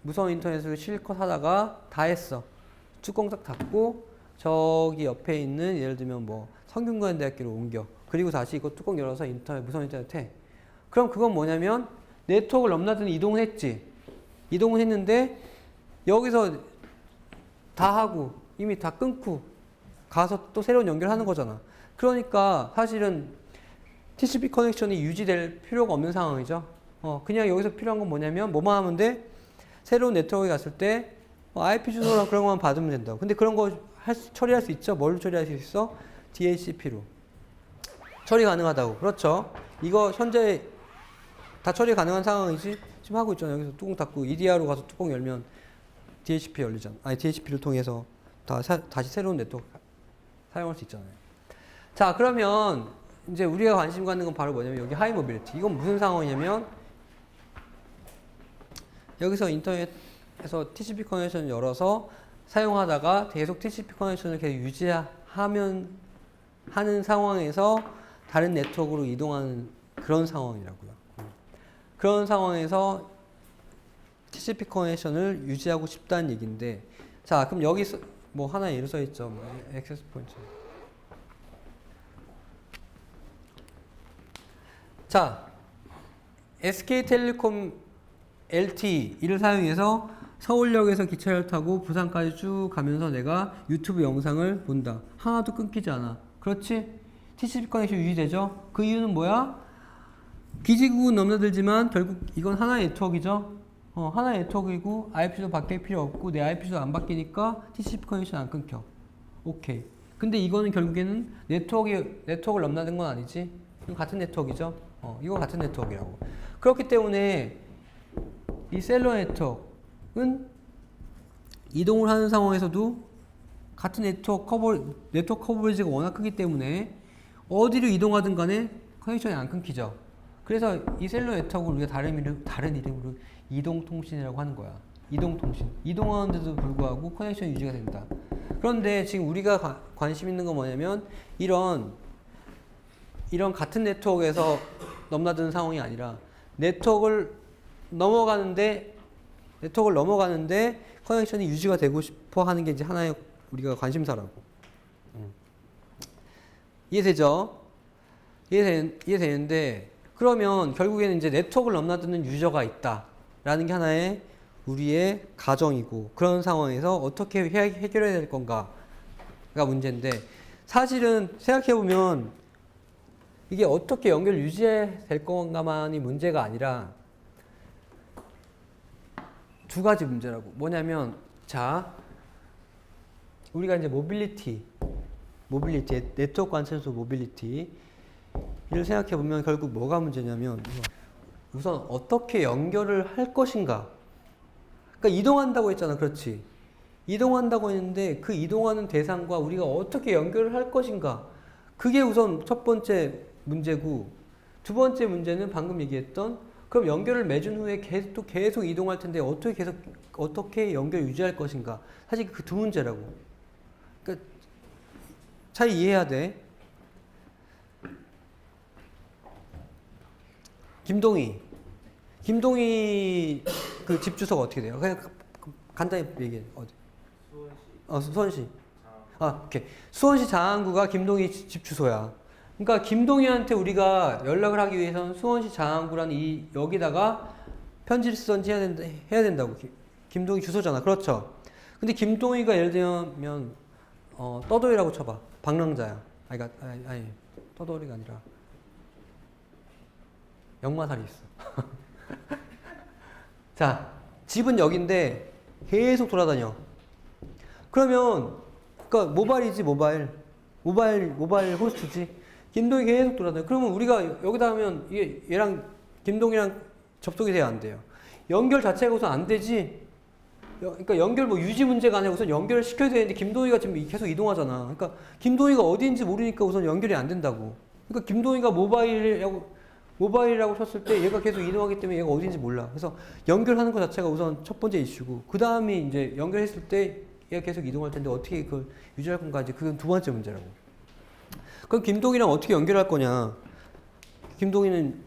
무선 인터넷을 실컷 하다가 다 했어. 뚜껑 딱 닫고 저기 옆에 있는 예를 들면 뭐 성균관대학교로 옮겨. 그리고 다시 이거 뚜껑 열어서 무선 인터넷 해. 그럼 그건 뭐냐면 네트워크를 넘나드는 이동을 했지. 이동을 했는데 여기서 다 하고 이미 다 끊고 가서 또 새로운 연결하는 거잖아. 그러니까 사실은 TCP 커넥션이 유지될 필요가 없는 상황이죠. 그냥 여기서 필요한 건 뭐냐면 뭐만 하면 돼? 새로운 네트워크에 갔을 때 IP 주소랑 그런 것만 받으면 된다고. 근데 그런 거 처리할 수 있죠? 뭘로 처리할 수 있어? DHCP로. 처리 가능하다고. 그렇죠. 이거 현재 다 처리 가능한 상황이지? 지금 하고 있잖아요. 여기서 뚜껑 닫고 EDR로 가서 뚜껑 열면 DHCP 열리잖아. 아니, DHCP를 통해서 다시 새로운 네트워크 사용할 수 있잖아요. 자, 그러면 이제 우리가 관심 갖는 건 바로 뭐냐면 여기 하이 모빌리티. 이건 무슨 상황이냐면 여기서 인터넷에서 TCP 커넥션을 열어서 사용하다가 계속 TCP 커넥션을 계속 유지하는 상황에서 다른 네트워크로 이동하는 그런 상황이라고요. 그런 상황에서 TCP 커넥션을 유지하고 싶다는 얘기인데 자, 그럼 여기 뭐 하나 예로 써 있죠. 액세스 포인트. 자, SK텔레콤 LTE를 사용해서 서울역에서 기차를 타고 부산까지 쭉 가면서 내가 유튜브 영상을 본다. 하나도 끊기지 않아. 그렇지? TCP 커넥션 유지되죠? 그 이유는 뭐야? 기지국은 넘나들지만 결국 이건 하나의 네트워크이죠? 하나의 네트워크이고 IP도 바뀔 필요 없고 내 IP도 안 바뀌니까 TCP 커넥션 안 끊겨. 오케이. 근데 이거는 결국에는 네트워크를 넘나든 건 아니지? 이건 같은 네트워크이죠? 이거 같은 네트워크라고. 그렇기 때문에 이 셀러 네트워크는 이동을 하는 상황에서도 같은 네트워크 커버리지가 워낙 크기 때문에 어디로 이동하든 간에 커넥션이 안 끊기죠. 그래서 이 셀러 네트워크를 우리가 다른 이름으로 이동통신이라고 하는 거야. 이동통신. 이동하는데도 불구하고 커넥션이 유지가 된다. 그런데 지금 우리가 관심 있는 건 뭐냐면 이런 같은 네트워크에서 넘나드는 상황이 아니라 네트워크를 넘어가는데 커넥션이 유지가 되고 싶어 하는 게 이제 하나의 우리가 관심사라고. 이해되죠? 이해되는데 그러면 결국에는 이제 네트워크를 넘나드는 유저가 있다라는 게 하나의 우리의 가정이고 그런 상황에서 어떻게 해결해야 될 건가가 문제인데 사실은 생각해보면 이게 어떻게 연결 유지해야 될 건가만이 문제가 아니라 두 가지 문제라고. 뭐냐면 자, 우리가 이제 모빌리티, 네트워크 관점에서 모빌리티 이를 생각해 보면 결국 뭐가 문제냐면 우선 어떻게 연결을 할 것인가. 그러니까 이동한다고 했잖아, 그렇지? 이동한다고 했는데 그 이동하는 대상과 우리가 어떻게 연결을 할 것인가. 그게 우선 첫 번째 문제고, 두 번째 문제는 방금 얘기했던 그럼 연결을 맺은 후에 계속 이동할 텐데 어떻게 연결 유지할 것인가. 사실 그 두 문제라고. 그러니까 잘 이해해야 돼. 김동희 그 집 주소가 어떻게 돼요? 그냥 간단히 얘기해. 어디? 수원시. 오케이. 수원시 장안구가 김동희 집 주소야. 그러니까 김동희한테 우리가 연락을 하기 위해서는 수원시 장안구라는 여기다가 편지를 쓰던지 해야 된다고. 김동희 주소잖아. 그렇죠? 근데 김동희가 예를 들면 떠돌이라고 쳐봐. 방랑자야. 아니 떠돌이가 아니라 역마살이 있어. 자, 집은 여긴데 계속 돌아다녀. 그러면 그러니까 모바일이지, 모바일 호스트지. 김동희 계속 돌아다녀. 그러면 우리가 여기다 하면 이게 얘랑 김동희랑 접속이 돼야 안 돼요. 연결 자체가 우선 안 되지. 그러니까 연결 뭐 유지 문제가 아니라 우선 연결을 시켜야 되는데 김동희가 지금 계속 이동하잖아. 그러니까 김동희가 어디인지 모르니까 우선 연결이 안 된다고. 그러니까 김동희가 모바일이라고 쳤을 때 얘가 계속 이동하기 때문에 얘가 어딘지 몰라. 그래서 연결하는 것 자체가 우선 첫 번째 이슈고, 그 다음에 이제 연결했을 때 얘가 계속 이동할 텐데 어떻게 그걸 유지할 건가, 이제 그건 두 번째 문제라고. 그럼 김동희랑 어떻게 연결할 거냐? 김동희는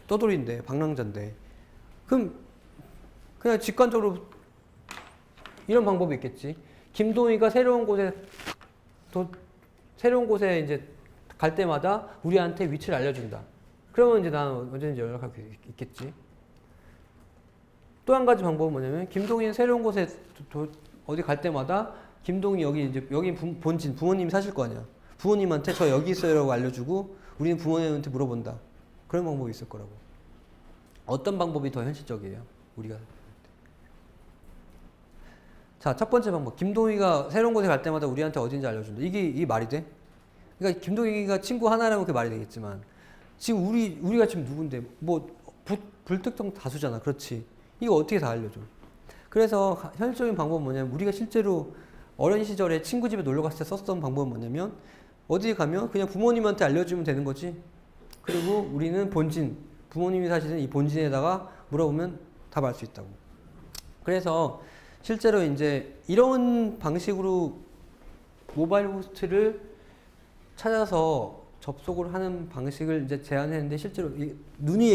떠돌이인데, 방랑자인데. 그럼 그냥 직관적으로 이런 방법이 있겠지. 김동희가 새로운 곳에 이제 갈 때마다 우리한테 위치를 알려준다. 그러면 이제 나는 언제든지 연락할 수 있겠지. 또 한 가지 방법은 뭐냐면, 김동희는 새로운 곳에 어디 갈 때마다 김동희 여기 본진 부모님이 사실 거 아니야. 부모님한테 저 여기 있어요라고 알려주고 우리는 부모님한테 물어본다. 그런 방법이 있을 거라고. 어떤 방법이 더 현실적이에요? 우리가. 자, 첫 번째 방법. 김동희가 새로운 곳에 갈 때마다 우리한테 어딘지 알려준다. 이게 말이 돼? 그러니까 김동희가 친구 하나라면 그게 말이 되겠지만, 지금 우리가 지금 누군데, 뭐, 불특정 다수잖아. 그렇지. 이거 어떻게 다 알려줘? 그래서 현실적인 방법은 뭐냐면, 우리가 실제로 어린 시절에 친구 집에 놀러 갔을 때 썼던 방법은 뭐냐면, 어디 가면 그냥 부모님한테 알려주면 되는 거지. 그리고 우리는 부모님이 사시는 이 본진에다가 물어보면 답 알 수 있다고. 그래서 실제로 이제 이런 방식으로 모바일 호스트를 찾아서 접속을 하는 방식을 이제 제안했는데, 실제로 눈이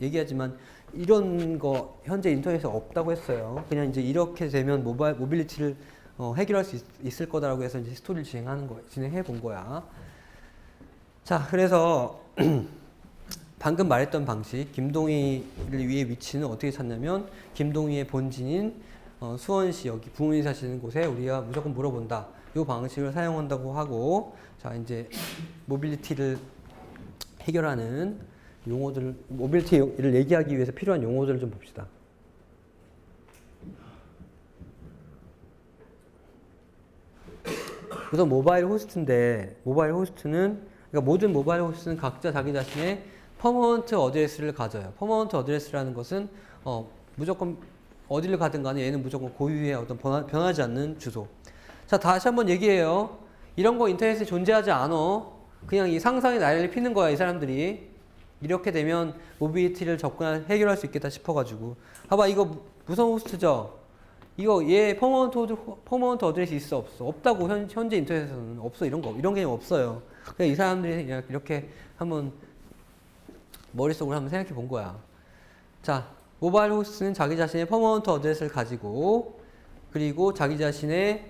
얘기하지만 이런 거 현재 인터넷에 없다고 했어요. 그냥 이제 이렇게 되면 모빌리티를 해결할 수 있을 거다라고 해서 이제 스토리를 진행해 본 거야. 자, 그래서 방금 말했던 방식, 김동희를 위해 위치는 어떻게 찾냐면, 김동희의 본진인 수원시 여기 부모님이 사시는 곳에 우리가 무조건 물어본다. 이 방식을 사용한다고 하고, 자, 이제 모빌리티를 해결하는 모빌리티를 얘기하기 위해서 필요한 용어들을 좀 봅시다. 우선 모바일 호스트는, 그러니까 모든 모바일 호스트는 각자 자기 자신의 퍼머넌트 어드레스를 가져요. 퍼머넌트 어드레스라는 것은 무조건 어디를 가든 간에 얘는 무조건 고유의 어떤 변하지 않는 주소. 자, 다시 한번 얘기해요. 이런 거 인터넷에 존재하지 않아. 그냥 이 상상의 나래를 피는 거야, 이 사람들이. 이렇게 되면 모빌리티를 해결할 수 있겠다 싶어가지고. 봐봐, 이거 무선 호스트죠? 이거 얘 퍼머넌트 어드레스 있어, 없어? 없다고. 현재 인터넷에서는 없어. 이런 개념 없어요. 그냥 이 사람들이 그냥 이렇게 한번 머릿속으로 한번 생각해 본 거야. 자, 모바일 호스트는 자기 자신의 퍼머넌트 어드레스를 가지고, 그리고 자기 자신이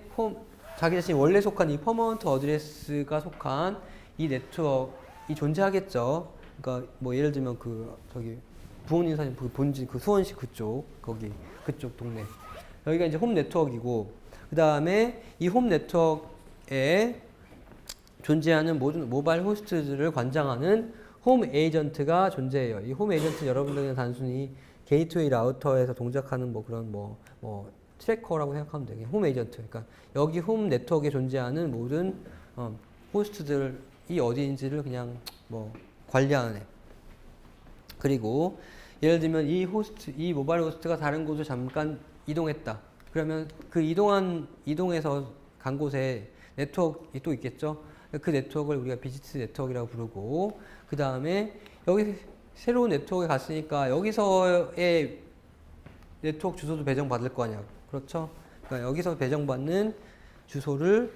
원래 속한 이 퍼머넌트 어드레스가 속한 이 네트워크가 존재하겠죠. 그러니까 뭐 예를 들면 부모님 사신 본진 수원시 그쪽 동네. 여기가 이제 홈 네트워크이고, 그 다음에 이 홈 네트워크에 존재하는 모든 모바일 호스트들을 관장하는 홈 에이전트가 존재해요. 이 홈 에이전트는 여러분들은 단순히 게이트웨이 라우터에서 동작하는 그런 트래커라고 생각하면 돼. 홈 에이전트. 그러니까 여기 홈 네트워크에 존재하는 모든 호스트들이 어디인지를 그냥 뭐 관리하는 애. 그리고 예를 들면 이 모바일 호스트가 다른 곳으로 잠깐 이동했다. 그러면 그 이동해서 간 곳에 네트워크가 또 있겠죠. 그 네트워크를 우리가 비지트 네트워크라고 부르고, 그 다음에 여기 새로운 네트워크에 갔으니까 여기서의 네트워크 주소도 배정받을 거 아니야. 그렇죠? 그러니까 여기서 배정받는 주소를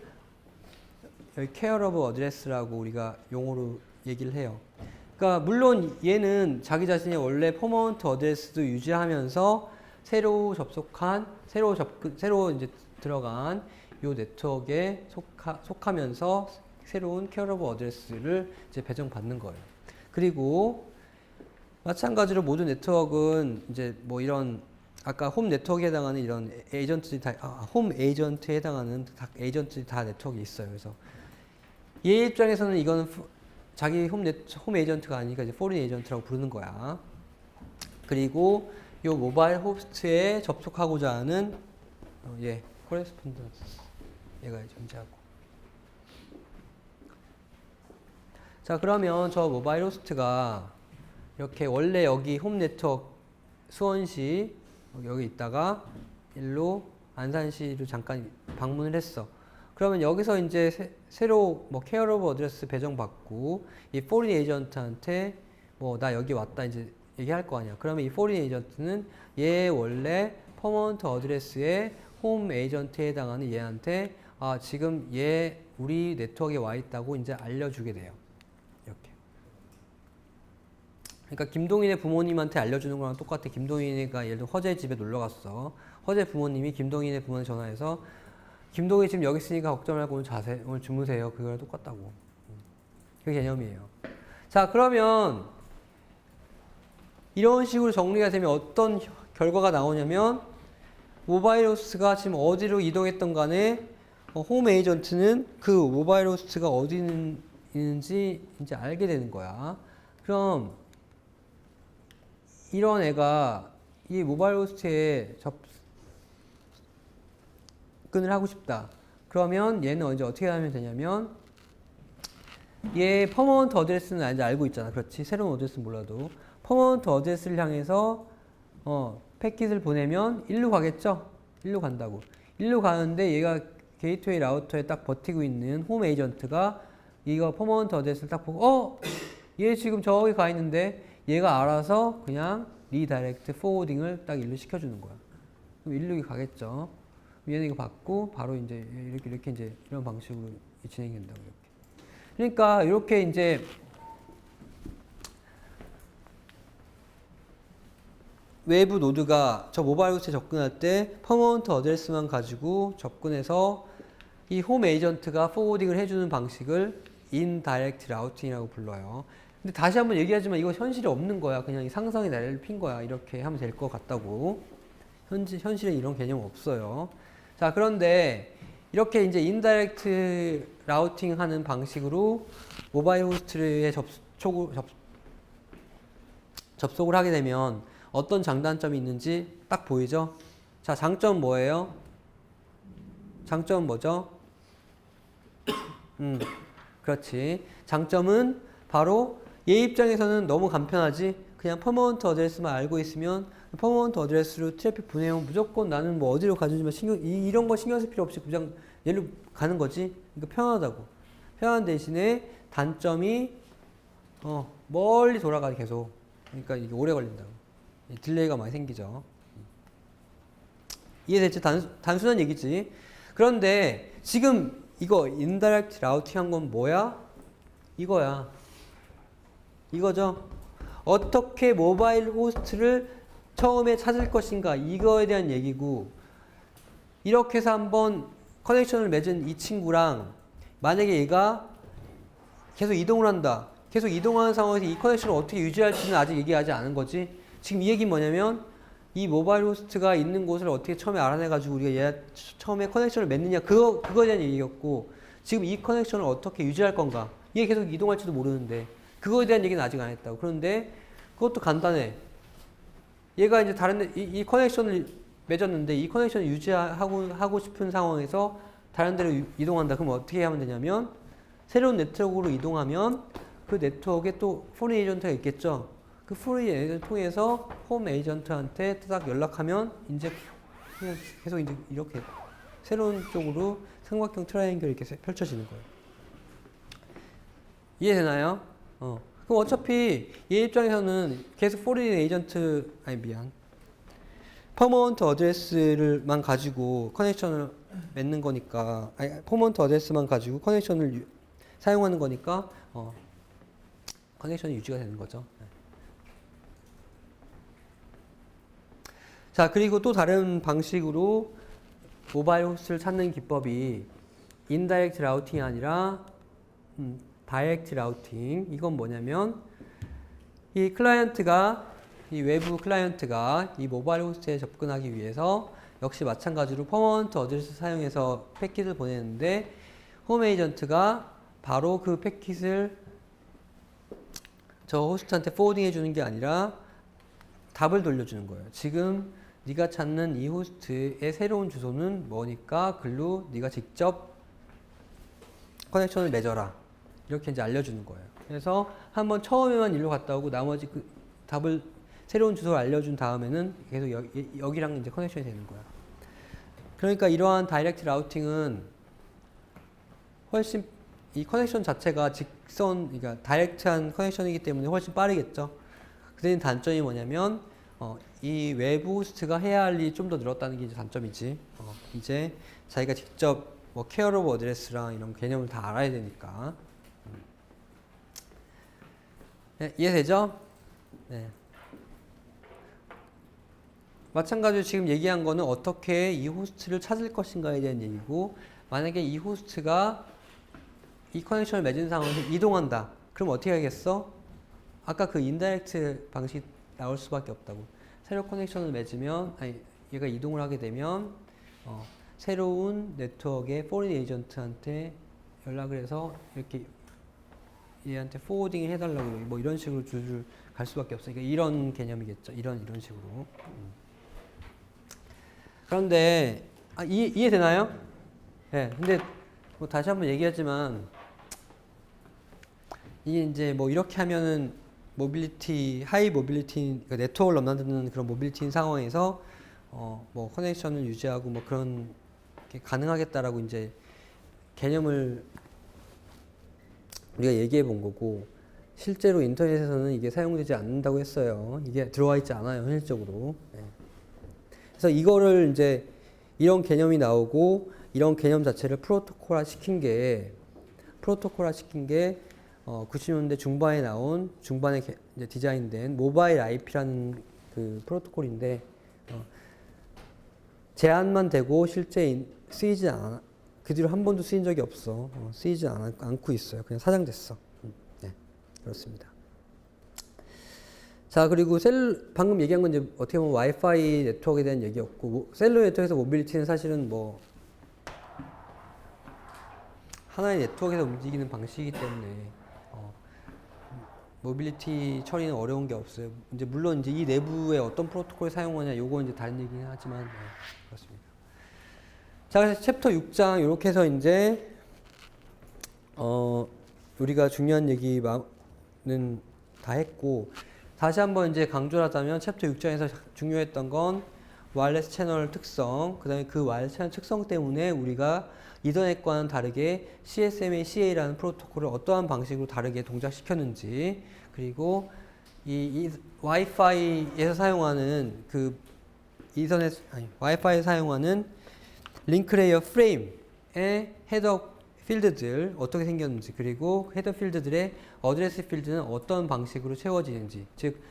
여기 care of address라고 우리가 용어로 얘기를 해요. 그러니까 물론 얘는 자기 자신의 원래 퍼머넌트 어드레스도 유지하면서 새로 이제 들어간 요 네트워크에 속하면서 새로운 care of address를 이제 배정받는 거예요. 그리고 마찬가지로 모든 네트워크는 이제 뭐 이런 아까 홈 네트워크에 해당하는 이런 에이전트들이 홈 에이전트에 해당하는 에이전트들이 다 네트워크에 있어요. 그래서 얘 입장에서는 이거는 자기 홈 에이전트가 아니니까 이제 포린 에이전트라고 부르는 거야. 그리고 요 모바일 호스트에 접속하고자 하는 코레스폰던스 얘가 존재하고. 자, 그러면 저 모바일 호스트가 이렇게 원래 여기 홈 네트워크 수원시 여기 있다가 일로 안산시로 잠깐 방문을 했어. 그러면 여기서 이제 새로 뭐 케어 오브 어드레스 배정받고 이 포린 에이전트한테 뭐 나 여기 왔다 이제 얘기할 거 아니야. 그러면 이 포린 에이전트는 얘 원래 퍼머넌트 어드레스의 홈 에이전트에 해당하는 얘한테 지금 얘 우리 네트워크에 와 있다고 이제 알려주게 돼요. 이렇게. 그러니까 김동인의 부모님한테 알려주는 거랑 똑같아. 김동인이가 예를 들어 허재 집에 놀러 갔어. 허재 부모님이 김동인의 부모한테 전화해서 김동인 지금 여기 있으니까 걱정 말고 오늘 주무세요. 그거랑 똑같다고. 그 개념이에요. 자, 그러면 이런 식으로 정리가 되면 어떤 결과가 나오냐면 모바일 호스트가 지금 어디로 이동했던 간에 홈 에이전트는 그 모바일 호스트가 어디 있는지 이제 알게 되는 거야. 그럼 이런 애가 이 모바일 호스트에 접근을 하고 싶다. 그러면 얘는 이제 어떻게 하면 되냐면 얘 퍼머넌트 어드레스는 이제 알고 있잖아. 그렇지? 새로운 어드레스는 몰라도 퍼머넌트 어드레스를 향해서 패킷을 보내면 일로 가겠죠? 일로 간다고. 일로 가는데 얘가 게이트웨이 라우터에 딱 버티고 있는 홈 에이전트가 이거 퍼머넌트 어드레스를 딱 보고 얘 지금 저기 가 있는데 얘가 알아서 그냥 리다이렉트 포워딩을 딱 일로 시켜주는 거야. 그럼 일로 가겠죠. 얘는 이거 받고 바로 이제 이렇게 이제 이런 방식으로 진행이 된다고 이렇게. 그러니까 이렇게 이제 외부 노드가 저 모바일 호스트에 접근할 때 퍼머넌트 어드레스만 가지고 접근해서 이 홈 에이전트가 포워딩을 해주는 방식을 인다이렉트 라우팅이라고 불러요. 근데 다시 한번 얘기하지만 이거 현실에 없는 거야. 그냥 상상의 나래를 핀 거야. 이렇게 하면 될 것 같다고. 현실에 이런 개념 없어요. 자, 그런데 이렇게 이제 인다이렉트 라우팅 하는 방식으로 모바일 호스트에 접속을 하게 되면 어떤 장단점이 있는지 딱 보이죠? 자, 장점 뭐예요? 장점은 뭐죠? 그렇지. 장점은 바로 얘 입장에서는 너무 간편하지. 그냥 퍼머넌트 어드레스만 알고 있으면 퍼머넌트 어드레스로 트래픽 보내면 무조건 나는 뭐 어디로 가는지만 이런 거 신경 쓸 필요 없이 그냥 얘로 가는 거지. 그러니까 편하다고. 편한 대신에 단점이 멀리 돌아가게 계속. 그러니까 이게 오래 걸린다고. 딜레이가 많이 생기죠. 이해됐지? 단순한 얘기지. 그런데 지금 이거 인다이렉트 라우팅 한 건 뭐야? 이거야. 이거죠. 어떻게 모바일 호스트를 처음에 찾을 것인가 이거에 대한 얘기고, 이렇게 해서 한번 커넥션을 맺은 이 친구랑 만약에 얘가 계속 이동을 한다. 계속 이동하는 상황에서 이 커넥션을 어떻게 유지할지는 아직 얘기하지 않은 거지. 지금 이 얘기는 뭐냐면 이 모바일 호스트가 있는 곳을 어떻게 처음에 알아내가지고 우리가 얘 처음에 커넥션을 맺느냐 그거에 대한 얘기였고, 지금 이 커넥션을 어떻게 유지할 건가, 얘 계속 이동할지도 모르는데 그거에 대한 얘기는 아직 안 했다고. 그런데 그것도 간단해. 얘가 이제 이 커넥션을 맺었는데 이 커넥션을 유지하고 싶은 상황에서 다른 데로 이동한다. 그럼 어떻게 하면 되냐면 새로운 네트워크로 이동하면 그 네트워크에 또 포린 에이전트가 있겠죠. 그 포린 에이전트 통해서 홈 에이전트한테 딱 연락하면 이제 그냥 계속 이제 이렇게 새로운 쪽으로 삼각형 트라이앵글이 이렇게 펼쳐지는 거예요. 이해되나요? 그럼 어차피 얘 입장에서는 계속 포린 에이전트, 퍼머넌트 어드레스를만 가지고 커넥션을 맺는 거니까, 퍼머넌트 어드레스만 가지고 커넥션을 사용하는 거니까, 커넥션이 유지가 되는 거죠. 자, 그리고 또 다른 방식으로 모바일 호스트를 찾는 기법이 인다이렉트 라우팅이 아니라 다이렉트 라우팅. 이건 뭐냐면 이 클라이언트가 이 외부 클라이언트가 이 모바일 호스트에 접근하기 위해서 역시 마찬가지로 퍼머넌트 어드레스 사용해서 패킷을 보내는데 홈 에이전트가 바로 그 패킷을 저 호스트한테 포워딩 해주는 게 아니라 답을 돌려주는 거예요. 지금 네가 찾는 이 호스트의 새로운 주소는 뭐니까 글로 네가 직접 커넥션을 맺어라. 이렇게 이제 알려주는 거예요. 그래서 한번 처음에만 일로 갔다 오고 나머지 그 답을 새로운 주소를 알려준 다음에는 계속 여기랑 이제 커넥션이 되는 거야. 그러니까 이러한 다이렉트 라우팅은 훨씬 이 커넥션 자체가 그러니까 다이렉트한 커넥션이기 때문에 훨씬 빠르겠죠. 그대는 단점이 뭐냐면 이 외부 호스트가 해야 할 일이 좀 더 늘었다는 게 이제 단점이지. 이제 자기가 직접 뭐 케어 오브 어드레스랑 이런 개념을 다 알아야 되니까. 네, 이해되죠? 네. 마찬가지로 지금 얘기한 거는 어떻게 이 호스트를 찾을 것인가에 대한 얘기고, 만약에 이 호스트가 이 커넥션을 맺은 상황에서 이동한다. 그럼 어떻게 하겠어? 아까 그 인다이렉트 방식 나올 수밖에 없다고. 새로 커넥션을 맺으면, 얘가 이동을 하게 되면 새로운 네트워크의 포린 에이전트한테 연락을 해서 이렇게 얘한테 포워딩을 해달라고 뭐 이런 식으로 줄줄 갈 수밖에 없으니까 이런 개념이겠죠. 이런 식으로. 그런데 이해되나요? 네. 근데 뭐 다시 한번 얘기하지만 이게 이제 뭐 이렇게 하면은 모빌리티, 하이 모빌리티, 그러니까 네트워크를 넘나드는 그런 모빌리티인 상황에서 뭐 커넥션을 유지하고 뭐 그런 게 가능하겠다라고 이제 개념을 우리가 얘기해 본 거고, 실제로 인터넷에서는 이게 사용되지 않는다고 했어요. 이게 들어와 있지 않아요, 현실적으로. 네. 그래서 이거를 이제 이런 개념이 나오고 이런 개념 자체를 프로토콜화 시킨 게 90년대 중반에 나온 중반에 이제 디자인된 모바일 IP라는 그 프로토콜인데 제한만 되고 실제 쓰이지 않아. 그 뒤로 한 번도 쓰인 적이 없어. 쓰이지 않고 있어요. 그냥 사장됐어. 네, 그렇습니다. 자, 그리고 방금 얘기한 건 이제 어떻게 보면 와이파이 네트워크에 대한 얘기였고, 셀룰러 네트워크에서 모빌리티는 사실은 뭐 하나의 네트워크에서 움직이는 방식이기 때문에 모빌리티 처리는 어려운 게 없어요. 이제 물론 이제 이 내부에 어떤 프로토콜을 사용하냐, 요거 이제 다른 얘기긴 하지만 그렇습니다. 자, 그래서 챕터 6장 이렇게 해서 이제 우리가 중요한 얘기는 다 했고, 다시 한번 이제 강조를 하자면 챕터 6장에서 중요했던 건 와이어리스 채널 특성, 그 다음에 그 와이어리스 채널 특성 때문에 우리가 이더넷과는 다르게 CSMA, CA라는 프로토콜을 어떠한 방식으로 다르게 동작시켰는지, 그리고 이 와이파이에서 사용하는 그 와이파이에 사용하는 링크 레이어 프레임의 헤더 필드들 어떻게 생겼는지, 그리고 헤더 필드들의 어드레스 필드는 어떤 방식으로 채워지는지, 즉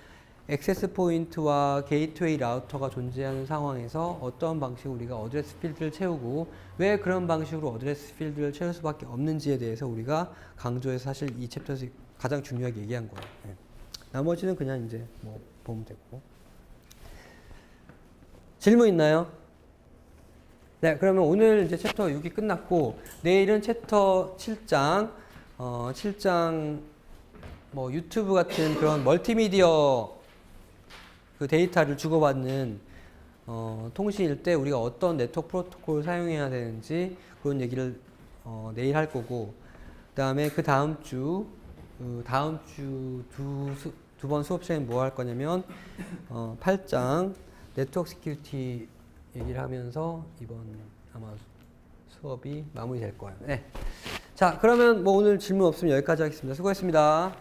액세스 포인트와 게이트웨이 라우터가 존재하는 상황에서 어떤 방식으로 우리가 어드레스 필드를 채우고 왜 그런 방식으로 어드레스 필드를 채울 수밖에 없는지에 대해서 우리가 강조해서 사실 이 챕터에서 가장 중요하게 얘기한 거예요. 네. 나머지는 그냥 이제 뭐 보면 되고. 질문 있나요? 네, 그러면 오늘 이제 챕터 6이 끝났고, 내일은 챕터 7장, 7장 뭐 유튜브 같은 그런 멀티미디어 그 데이터를 주고받는 통신일 때 우리가 어떤 네트워크 프로토콜을 사용해야 되는지 그런 얘기를 내일 할 거고, 그 다음에 그 다음 주 두 번 수업 시간에 뭐 할 거냐면 8장 네트워크 시큐리티 얘기를 하면서 이번 아마 수업이 마무리될 거예요. 네. 자, 그러면 뭐 오늘 질문 없으면 여기까지 하겠습니다. 수고했습니다.